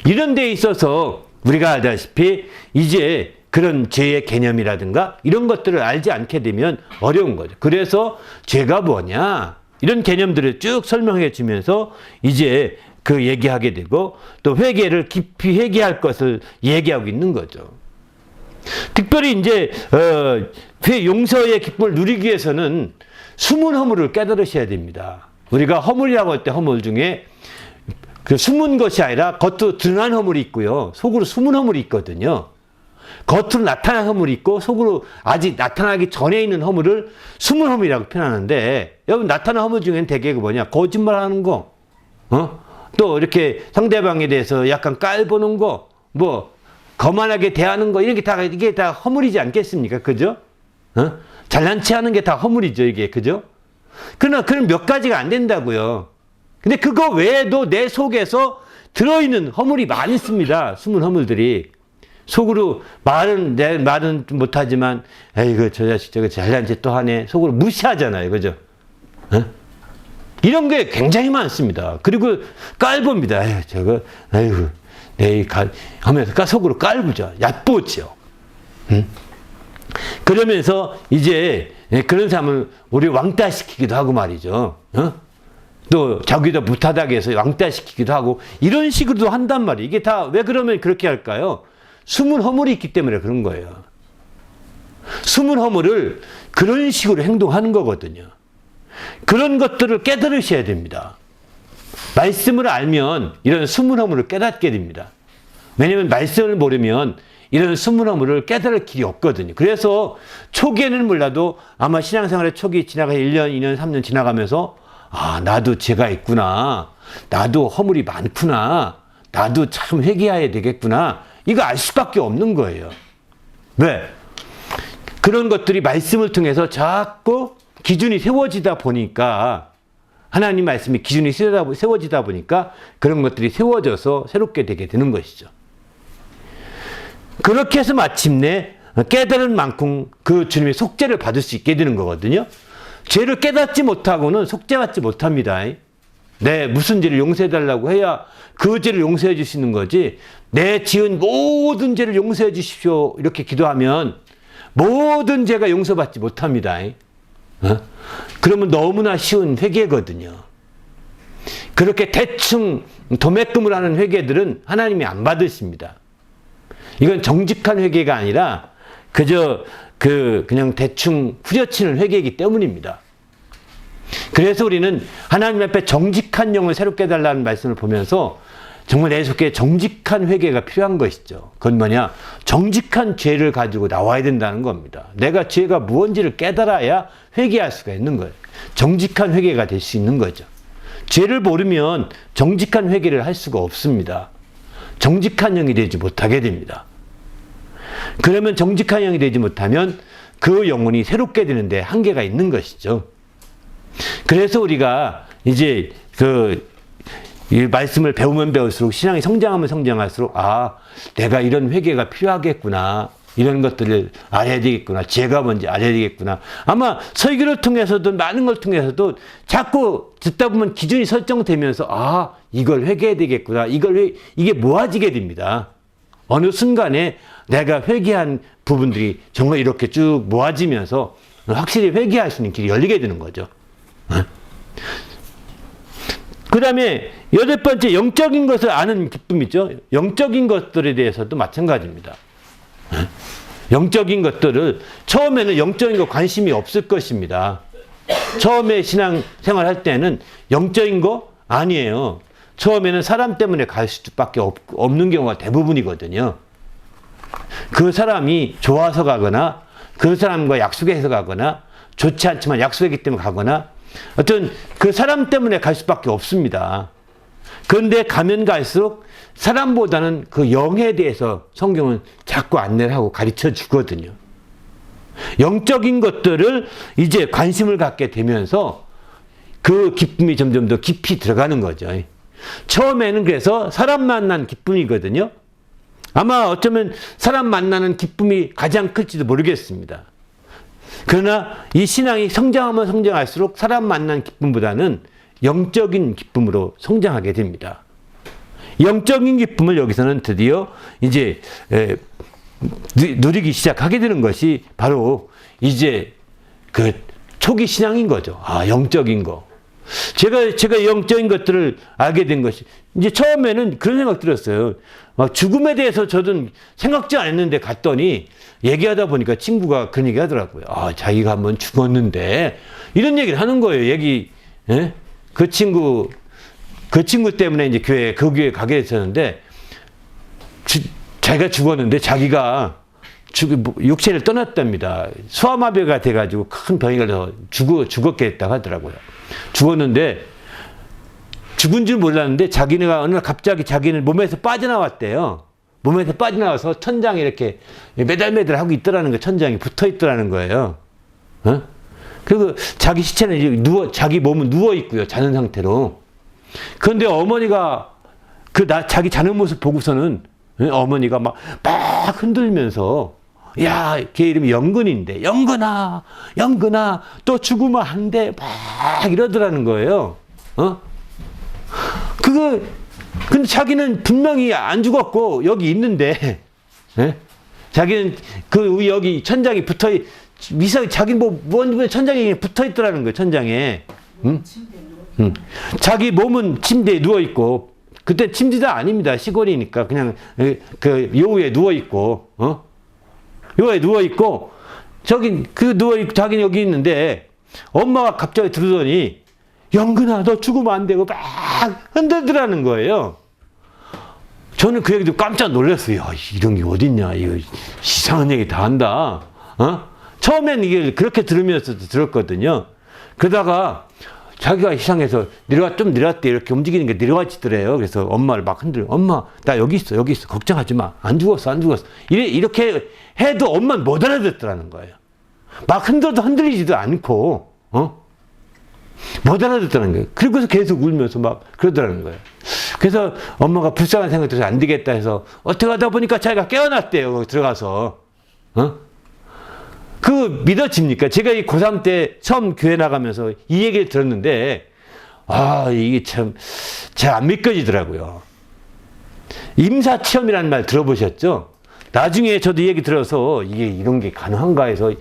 이런 데 있어서 우리가 알다시피 이제 그런 죄의 개념이라든가 이런 것들을 알지 않게 되면 어려운 거죠. 그래서 죄가 뭐냐 이런 개념들을 쭉 설명해 주면서 이제 그 얘기하게 되고 또 회개를 깊이 회개할 것을 얘기하고 있는 거죠. 특별히 이제 용서의 기쁨을 누리기 위해서는 숨은 허물을 깨달으셔야 됩니다. 우리가 허물이라고 할 때 허물 중에 그 숨은 것이 아니라 겉으로 드러난 허물이 있고요. 속으로 숨은 허물이 있거든요. 겉으로 나타난 허물이 있고 속으로 아직 나타나기 전에 있는 허물을 숨은 허물이라고 표현하는데 여러분 나타난 허물 중에는 대개 그 뭐냐 거짓말하는 거, 또 이렇게 상대방에 대해서 약간 깔보는 거, 뭐 거만하게 대하는 거 이런 게 다 이게 다 허물이지 않겠습니까, 그죠? 잘난 체하는 게 다 허물이죠, 이게 그죠? 그러나 그런 몇 가지가 안 된다고요. 근데 그거 외에도 내 속에서 들어있는 허물이 많이 있습니다, 숨은 허물들이. 속으로 말은 못하지만, 에이그, 저 자식 저거 잘난 체 또 하네. 속으로 무시하잖아요. 그죠? 이런 게 굉장히 많습니다. 그리고 깔봅니다. 에이, 저거, 에이구, 내일 하면서 속으로 깔보죠. 얕보죠. 그러면서 이제 그런 사람을 우리 왕따시키기도 하고 말이죠. 또 자기도 못하다고 해서 왕따시키기도 하고 이런 식으로도 한단 말이에요. 이게 다 왜 그러면 그렇게 할까요? 숨은 허물이 있기 때문에 그런 거예요. 숨은 허물을 그런 식으로 행동하는 거거든요. 그런 것들을 깨달으셔야 됩니다. 말씀을 알면 이런 숨은 허물을 깨닫게 됩니다. 왜냐하면 말씀을 모르면 이런 숨은 허물을 깨달을 길이 없거든요. 그래서 초기에는 몰라도 아마 신앙생활의 초기 지나가 1년, 2년, 3년 지나가면서 아, 나도 죄가 있구나. 나도 허물이 많구나. 나도 참 회개해야 되겠구나. 이거 알 수밖에 없는 거예요. 왜? 그런 것들이 말씀을 통해서 자꾸 기준이 세워지다 보니까 하나님 말씀이 기준이 세워지다 보니까 그런 것들이 세워져서 새롭게 되게 되는 것이죠. 그렇게 해서 마침내 깨달은 만큼 그 주님의 속죄를 받을 수 있게 되는 거거든요. 죄를 깨닫지 못하고는 속죄받지 못합니다. 내 무슨 죄를 용서해달라고 해야 그 죄를 용서해 주시는 거지, 내 지은 모든 죄를 용서해 주십시오 이렇게 기도하면 모든 죄가 용서받지 못합니다. 그러면 너무나 쉬운 회개거든요. 그렇게 대충 도매금을 하는 회개들은 하나님이 안 받으십니다. 이건 정직한 회개가 아니라 그저 그냥 대충 후려치는 회개이기 때문입니다. 그래서 우리는 하나님 앞에 정직한 영을 새롭게 해달라는 말씀을 보면서 정말 내 속에 정직한 회개가 필요한 것이죠. 그건 뭐냐? 정직한 죄를 가지고 나와야 된다는 겁니다. 내가 죄가 무언지를 깨달아야 회개할 수가 있는 거예요. 정직한 회개가 될 수 있는 거죠. 죄를 모르면 정직한 회개를 할 수가 없습니다. 정직한 영이 되지 못하게 됩니다. 그러면 정직한 영이 되지 못하면 그 영혼이 새롭게 되는데 한계가 있는 것이죠. 그래서 우리가 이제 이 말씀을 배우면 배울수록 신앙이 성장하면 성장할수록 아, 내가 이런 회개가 필요하겠구나. 이런 것들을 알아야 되겠구나. 죄가 뭔지 알아야 되겠구나. 아마 설교를 통해서도 많은 걸 통해서도 자꾸 듣다 보면 기준이 설정되면서 아, 이걸 회개해야 되겠구나. 이게 모아지게 됩니다. 어느 순간에 내가 회개한 부분들이 정말 이렇게 쭉 모아지면서 확실히 회개할 수 있는 길이 열리게 되는 거죠. 그 다음에 8번째, 영적인 것을 아는 기쁨이죠. 영적인 것들에 대해서도 마찬가지입니다. 영적인 것들을 처음에는 영적인 거 관심이 없을 것입니다. 처음에 신앙생활 할 때는 영적인 거 아니에요. 처음에는 사람 때문에 갈 수밖에 없는 경우가 대부분이거든요. 그 사람이 좋아서 가거나 그 사람과 약속해서 가거나 좋지 않지만 약속했기 때문에 가거나 어떤 그 사람 때문에 갈 수밖에 없습니다. 그런데 가면 갈수록 사람보다는 그 영에 대해서 성경은 자꾸 안내를 하고 가르쳐 주거든요. 영적인 것들을 이제 관심을 갖게 되면서 그 기쁨이 점점 더 깊이 들어가는 거죠. 처음에는 그래서 사람 만난 기쁨이거든요. 아마 어쩌면 사람 만나는 기쁨이 가장 클지도 모르겠습니다. 그러나 이 신앙이 성장하면 성장할수록 사람 만난 기쁨보다는 영적인 기쁨으로 성장하게 됩니다. 영적인 기쁨을 여기서는 드디어 이제 누리기 시작하게 되는 것이 바로 이제 그 초기 신앙인 거죠. 아, 영적인 거. 제가 영적인 것들을 알게 된 것이 이제 처음에는 그런 생각 들었어요. 막 죽음에 대해서 저도 생각지 않았는데 갔더니 얘기하다 보니까 친구가 그런 얘기 하더라고요. 아, 자기가 한번 죽었는데 이런 얘기를 하는 거예요. 그 친구 때문에 이제 그 교회 가게 됐었는데 자기가 죽었는데 자기가 육체를 떠났답니다. 소아마비가 돼가지고 큰 병이 걸려서 죽었게 됐다고 하더라고요. 죽었는데 죽은 줄 몰랐는데 자기네가 어느 날 갑자기 자기는 몸에서 빠져나왔대요. 몸에서 빠져나와서 천장에 이렇게 매달매달하고 있더라는 거예요. 천장에 붙어 있더라는 거예요. 그리고 자기 시체는 자기 몸은 누워 있고요. 자는 상태로. 그런데 어머니가 자기 자는 모습 보고서는 어머니가 막 흔들면서 야, 걔 이름이 영근인데 영근아 또 죽으면 안 돼 막 이러더라는 거예요. 근데 자기는 분명히 안 죽었고 여기 있는데 자기는 여기 천장이 자기 천장에 붙어 있더라는 거예요. 천장에. 자기 몸은 침대에 누워 있고 그때 침대도 아닙니다. 시골이니까 그냥 그 요우에 누워 있고 요우에 누워 있고 자기는 여기 있는데 엄마가 갑자기 들으더니 영근아 너 죽으면 안 되고 막 흔들더라는 거예요. 저는 그 얘기도 깜짝 놀랐어요. 이런 게 어딨냐. 이거 이상한 얘기 다 한다. 처음엔 이게 그렇게 들으면서도 들었거든요. 그러다가 자기가 이상해서 좀 내려왔대. 이렇게 움직이는 게 내려와지더래요. 그래서 엄마를 막 흔들어. 엄마, 나 여기 있어. 걱정하지 마. 안 죽었어. 이렇게 해도 엄마는 못 알아듣더라는 거예요. 막 흔들리지도 않고, 못 알아듣더라는 거예요. 그리고서 계속 울면서 막 그러더라는 거예요. 그래서 엄마가 불쌍한 생각이 들어서 안 되겠다 해서 어떻게 하다 보니까 자기가 깨어났대요. 거기 들어가서. 믿어집니까? 제가 이 고3 때 처음 교회 나가면서 이 얘기를 들었는데, 이게 잘 안 믿겨지더라고요. 임사체험이라는 말 들어보셨죠? 나중에 저도 이 얘기 들어서 이런 게 가능한가 해서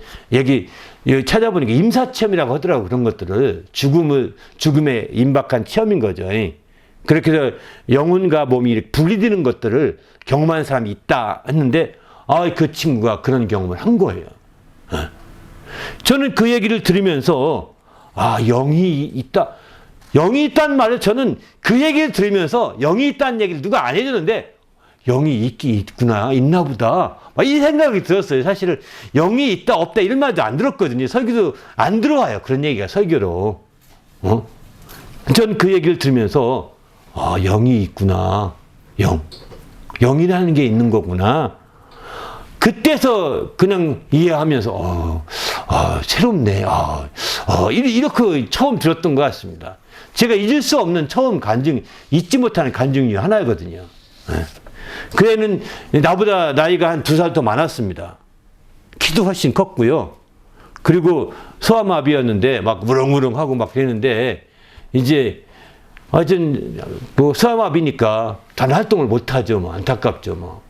찾아보니까 임사체험이라고 하더라고요. 그런 것들을. 죽음에 임박한 체험인 거죠. 그렇게 해서 영혼과 몸이 이렇게 분리되는 것들을 경험한 사람이 있다 했는데, 그 친구가 그런 경험을 한 거예요. 저는 그 얘기를 들으면서 영이 있다. 영이 있다는 말을 저는 그 얘기를 들으면서 영이 있다는 얘기를 누가 안 해주는데 영이 있구나 있나 보다 이 생각이 들었어요. 사실은 영이 있다 없다 이런 말도 안 들었거든요. 설교도 안 들어와요. 그런 얘기가 설교로. 저는 그 얘기를 들으면서 영이 있구나. 영이라는 게 있는 거구나. 그때서 그냥 이해하면서 새롭네. 이렇게 처음 들었던 것 같습니다. 제가 잊을 수 없는 처음 잊지 못하는 간증 중 하나거든요. 그 애는 나보다 나이가 한 2살 더 많았습니다. 키도 훨씬 컸고요. 그리고 소아마비였는데 막 무릉무릉하고 막 그랬는데 이제 하여튼 뭐 소아마비니까 단 활동을 못하죠. 뭐 안타깝죠. 뭐.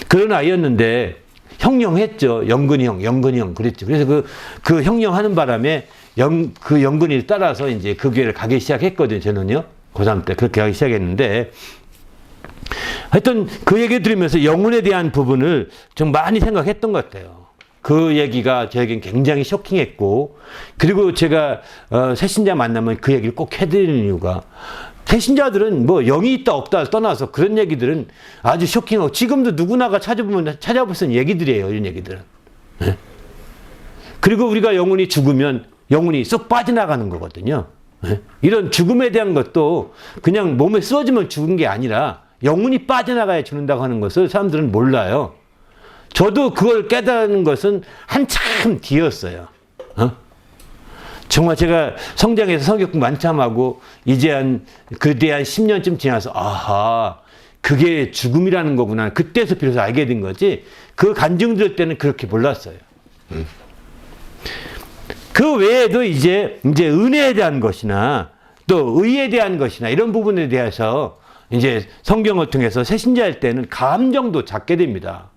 그런 아이였는데 형령했죠. 영근이 형 그랬죠. 그래서 그 형령하는 바람에 그 영근이를 따라서 이제 그 교회를 가기 시작했거든요. 저는요. 고3 때 그렇게 가기 시작했는데 하여튼 그 얘기 들으면서 영혼에 대한 부분을 좀 많이 생각했던 것 같아요. 그 얘기가 저에겐 굉장히 쇼킹했고, 그리고 제가 새신자 만나면 그 얘기를 꼭 해드리는 이유가, 새신자들은 뭐 영이 있다 없다 떠나서 그런 얘기들은 아주 쇼킹하고 지금도 누구나가 찾아볼 수 있는 얘기들이에요. 이런 얘기들은. 네? 그리고 우리가 영혼이 죽으면 영혼이 쏙 빠져나가는 거거든요. 네? 이런 죽음에 대한 것도 그냥 몸에 쓰러지면 죽은 게 아니라 영혼이 빠져나가야 죽는다고 하는 것을 사람들은 몰라요. 저도 그걸 깨달은 것은 한참 뒤였어요. 정말 제가 성장해서 성경 만참 하고 이제 그때 한 10년쯤 지나서 아하, 그게 죽음이라는 거구나. 그때서 비로소 알게 된 거지. 그 간증 들을 때는 그렇게 몰랐어요. 그 외에도 이제 은혜에 대한 것이나 또 의에 대한 것이나 이런 부분에 대해서 이제 성경을 통해서 새신자일 때는 감정도 잡게 됩니다.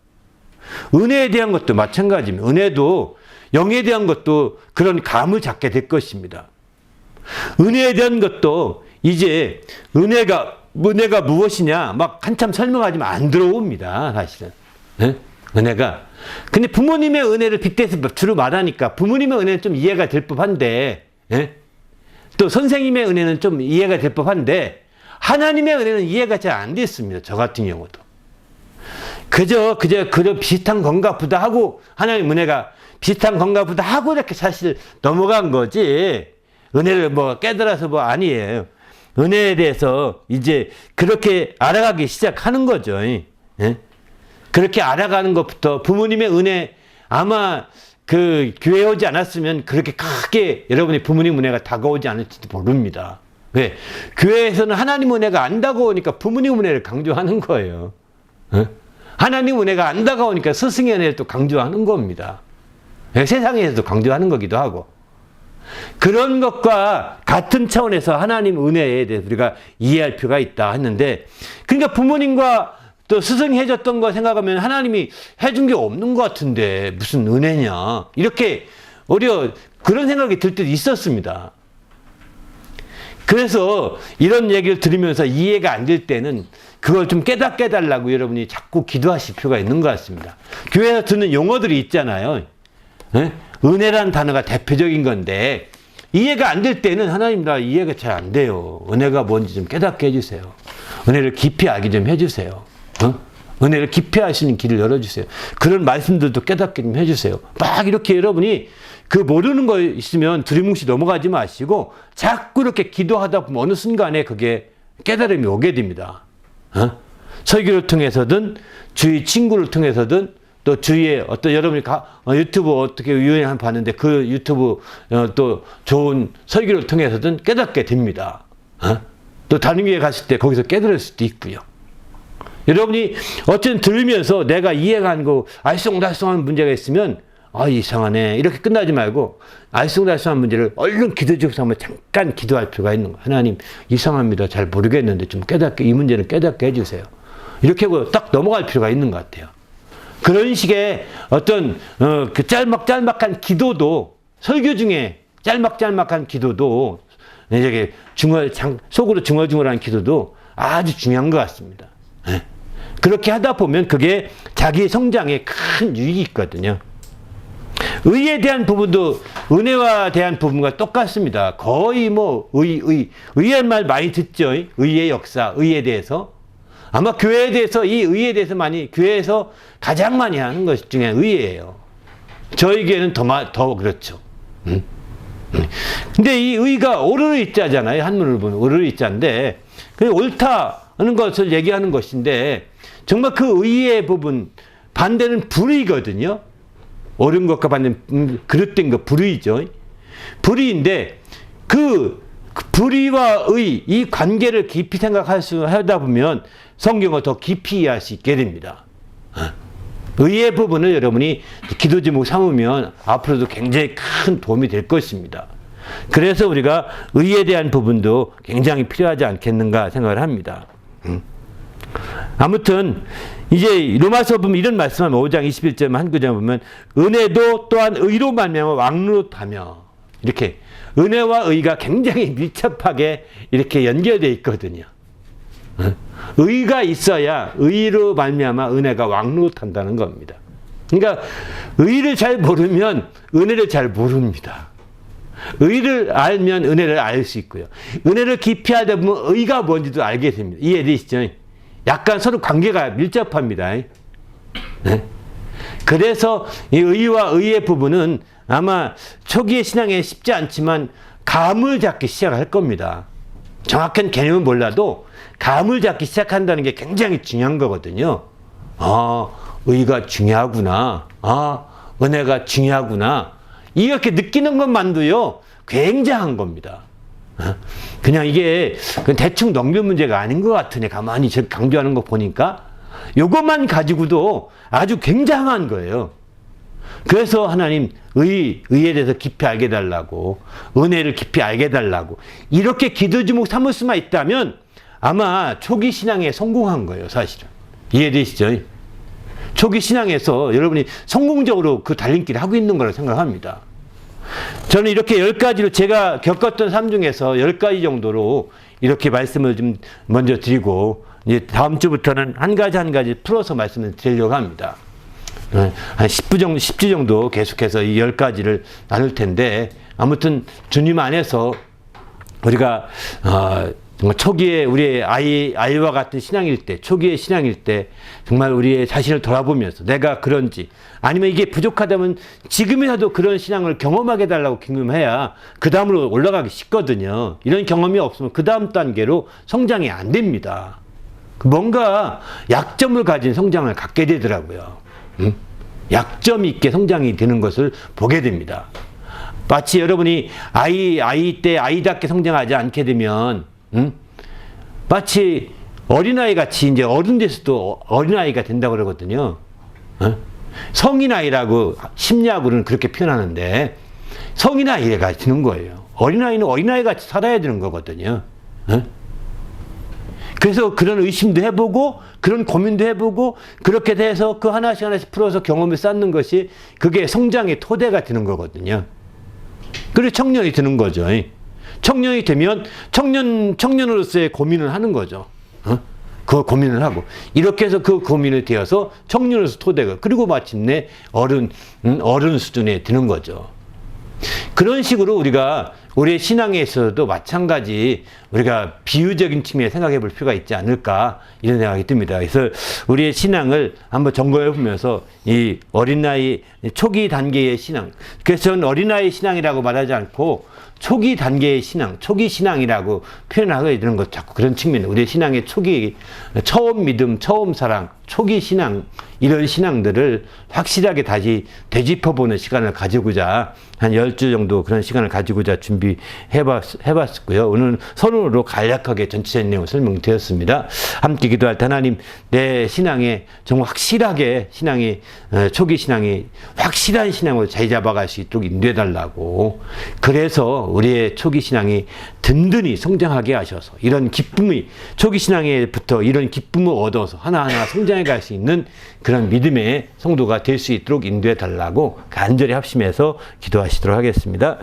은혜에 대한 것도 마찬가지입니다. 은혜도 영에 대한 것도 그런 감을 잡게 될 것입니다. 은혜에 대한 것도 이제 은혜가 무엇이냐 막 한참 설명하지만 안 들어옵니다. 사실은. 네? 은혜가. 근데 부모님의 은혜를 빗대서 주로 말하니까 부모님의 은혜는 좀 이해가 될 법한데, 네? 또 선생님의 은혜는 좀 이해가 될 법한데 하나님의 은혜는 이해가 잘 안 됐습니다. 저 같은 경우도. 그저 비슷한 건가 보다 하고, 하나님 은혜가 비슷한 건가 보다 하고 이렇게 사실 넘어간 거지, 은혜를 뭐 깨달아서 뭐 아니에요. 은혜에 대해서 이제 그렇게 알아가기 시작하는 거죠. 예? 그렇게 알아가는 것부터 부모님의 은혜, 아마 그 교회에 오지 않았으면 그렇게 크게 여러분의 부모님 은혜가 다가오지 않을지도 모릅니다. 왜? 교회에서는 하나님 은혜가 안 다가오니까 부모님 은혜를 강조하는 거예요. 하나님 은혜가 안 다가오니까 스승의 은혜를 또 강조하는 겁니다. 세상에서도 강조하는 거기도 하고. 그런 것과 같은 차원에서 하나님 은혜에 대해서 우리가 이해할 필요가 있다 했는데, 그러니까 부모님과 또 스승이 해줬던 거 생각하면 하나님이 해준 게 없는 것 같은데 무슨 은혜냐, 이렇게 그런 생각이 들 때도 있었습니다. 그래서 이런 얘기를 들으면서 이해가 안 될 때는 그걸 좀 깨닫게 해달라고 여러분이 자꾸 기도하실 필요가 있는 것 같습니다. 교회에서 듣는 용어들이 있잖아요. 은혜라는 단어가 대표적인 건데 이해가 안 될 때는 하나님 나 이해가 잘 안 돼요. 은혜가 뭔지 좀 깨닫게 해주세요. 은혜를 깊이 알게 좀 해주세요. 은혜를 깊이 하시는 길을 열어주세요. 그런 말씀들도 깨닫게 좀 해주세요. 막 이렇게 여러분이 그 모르는 거 있으면 두리뭉실 넘어가지 마시고 자꾸 이렇게 기도하다 보면 어느 순간에 그게 깨달음이 오게 됩니다. 설교를 통해서든 주위 친구를 통해서든 또 주위에 어떤 여러분이 유튜브 어떻게 유행한 봤는데 그 유튜브 또 좋은 설교를 통해서든 깨닫게 됩니다. 또 다른 교회 갔을 때 거기서 깨달을 수도 있고요. 여러분이 어쨌든 들으면서 내가 이해가 안 가고 알쏭달쏭한 문제가 있으면 이상하네 이렇게 끝나지 말고 알쏭달쏭한 문제를 얼른 기도 중에서 한번 잠깐 기도할 필요가 있는 거예요. 하나님 이상합니다. 잘 모르겠는데 좀 깨닫게, 이 문제는 깨닫게 해주세요. 이렇게 하고 딱 넘어갈 필요가 있는 것 같아요. 그런 식의 어떤 그 짤막짤막한 기도도, 설교 중에 짤막짤막한 기도도, 이제 속으로 중얼중얼한 기도도 아주 중요한 것 같습니다. 그렇게 하다 보면 그게 자기 성장에 큰 유익이 있거든요. 의에 대한 부분도 은혜와 대한 부분과 똑같습니다. 거의 뭐 의의 말 많이 듣죠. 의의 역사, 의에 대해서. 아마 교회에 대해서, 이 의에 대해서 교회에서 가장 많이 하는 것 중에 의예요. 저희 교회는 더 그렇죠. 근데 이 의가 옳을 의자잖아요. 한문을 보면 옳을 의자인데, 그 옳다 하는 것을 얘기하는 것인데, 정말 그 의의 부분, 반대는 불의거든요. 옳은 것과 반대는 그릇된 것, 불의죠. 불의인데, 그 불의와 의, 이 관계를 깊이 하다 보면 성경을 더 깊이 이해할 수 있게 됩니다. 의의 부분을 여러분이 기도 제목 삼으면 앞으로도 굉장히 큰 도움이 될 것입니다. 그래서 우리가 의에 대한 부분도 굉장히 필요하지 않겠는가 생각을 합니다. 아무튼 이제 로마서 보면 이런 말씀하면 5장 21절 한 구절 보면 은혜도 또한 의로 말미암아 왕노릇하며 이렇게 은혜와 의가 굉장히 밀접하게 이렇게 연결되어 있거든요. 의가 있어야 의로 말미암아 은혜가 왕노릇한다는 겁니다. 그러니까 의를 잘 모르면 은혜를 잘 모릅니다. 의를 알면 은혜를 알 수 있고요. 은혜를 깊이 하다 보면 의가 뭔지도 알게 됩니다. 이해되시죠? 약간 서로 관계가 밀접합니다. 네? 그래서 이 의와 의의 부분은 아마 초기의 신앙에 쉽지 않지만 감을 잡기 시작할 겁니다. 정확한 개념은 몰라도 감을 잡기 시작한다는 게 굉장히 중요한 거거든요. 의가 중요하구나. 은혜가 중요하구나. 이렇게 느끼는 것만도요, 굉장한 겁니다. 그냥 이게 대충 넘길 문제가 아닌 것 같으네. 가만히 강조하는 거 보니까. 요것만 가지고도 아주 굉장한 거예요. 그래서 하나님 의에 대해서 깊이 알게 해달라고, 은혜를 깊이 알게 해달라고, 이렇게 기도 제목 삼을 수만 있다면 아마 초기 신앙에 성공한 거예요, 사실은. 이해되시죠? 초기 신앙에서 여러분이 성공적으로 그 달림길을 하고 있는 거라고 생각합니다. 저는 이렇게 10가지로 제가 겪었던 삶 중에서 10가지 정도로 이렇게 말씀을 좀 먼저 드리고, 이제 다음 주부터는 한 가지 풀어서 말씀을 드리려고 합니다. 한 10주 정도 계속해서 이 10가지를 나눌 텐데, 아무튼 주님 안에서 우리가 초기에 우리의 아이와 같은 신앙일 때, 초기의 신앙일 때 정말 우리의 자신을 돌아보면서 내가 그런지, 아니면 이게 부족하다면 지금이라도 그런 신앙을 경험하게 해달라고 궁금해야 그 다음으로 올라가기 쉽거든요. 이런 경험이 없으면 그 다음 단계로 성장이 안 됩니다. 뭔가 약점을 가진 성장을 갖게 되더라고요. 약점 있게 성장이 되는 것을 보게 됩니다. 마치 여러분이 아이 때 아이답게 성장하지 않게 되면 마치 어린아이 같이 이제 어른 돼서도 어린아이가 된다고 그러거든요. 성인아이라고 심리학으로는 그렇게 표현하는데 성인아이가 되는 거예요. 어린아이는 어린아이 같이 살아야 되는 거거든요. 그래서 그런 의심도 해보고 그런 고민도 해보고 그렇게 돼서 그 하나씩 풀어서 경험을 쌓는 것이 그게 성장의 토대가 되는 거거든요. 그래서 청년이 되는 거죠. 청년이 되면 청년으로서의 고민을 하는 거죠. 그 고민을 하고 이렇게 해서 그 고민을 되어서 청년으로서 토대가, 그리고 마침내 어른 수준에 드는 거죠. 그런 식으로 우리가 우리의 신앙에 있어서도 마찬가지 우리가 비유적인 측면에 생각해 볼 필요가 있지 않을까, 이런 생각이 듭니다. 그래서 우리의 신앙을 한번 점검해 보면서 이 어린아이 초기 단계의 신앙, 그래서 저는 어린아이 신앙이라고 말하지 않고 초기 단계의 신앙, 초기 신앙이라고 표현하게 되는 것, 자꾸 그런 측면, 우리의 신앙의 초기, 처음 믿음, 처음 사랑, 초기 신앙, 이런 신앙들을 확실하게 다시 되짚어보는 시간을 가지고자 한 10주 정도 그런 시간을 가지고자 준비해봤고요. 오늘 선언으로 간략하게 전체적인 내용을 설명드렸습니다. 함께 기도할 때 하나님, 내 신앙에 정말 확실하게 신앙이, 초기 신앙이 확실한 신앙으로 자리 잡아갈 수 있도록 인도해달라고, 그래서 우리의 초기 신앙이 든든히 성장하게 하셔서 이런 기쁨이, 초기 신앙에부터 이런 기쁨을 얻어서 하나하나 성장해 갈 수 있는 그런 믿음의 성도가 될 수 있도록 인도해 달라고 간절히 합심해서 기도하시도록 하겠습니다.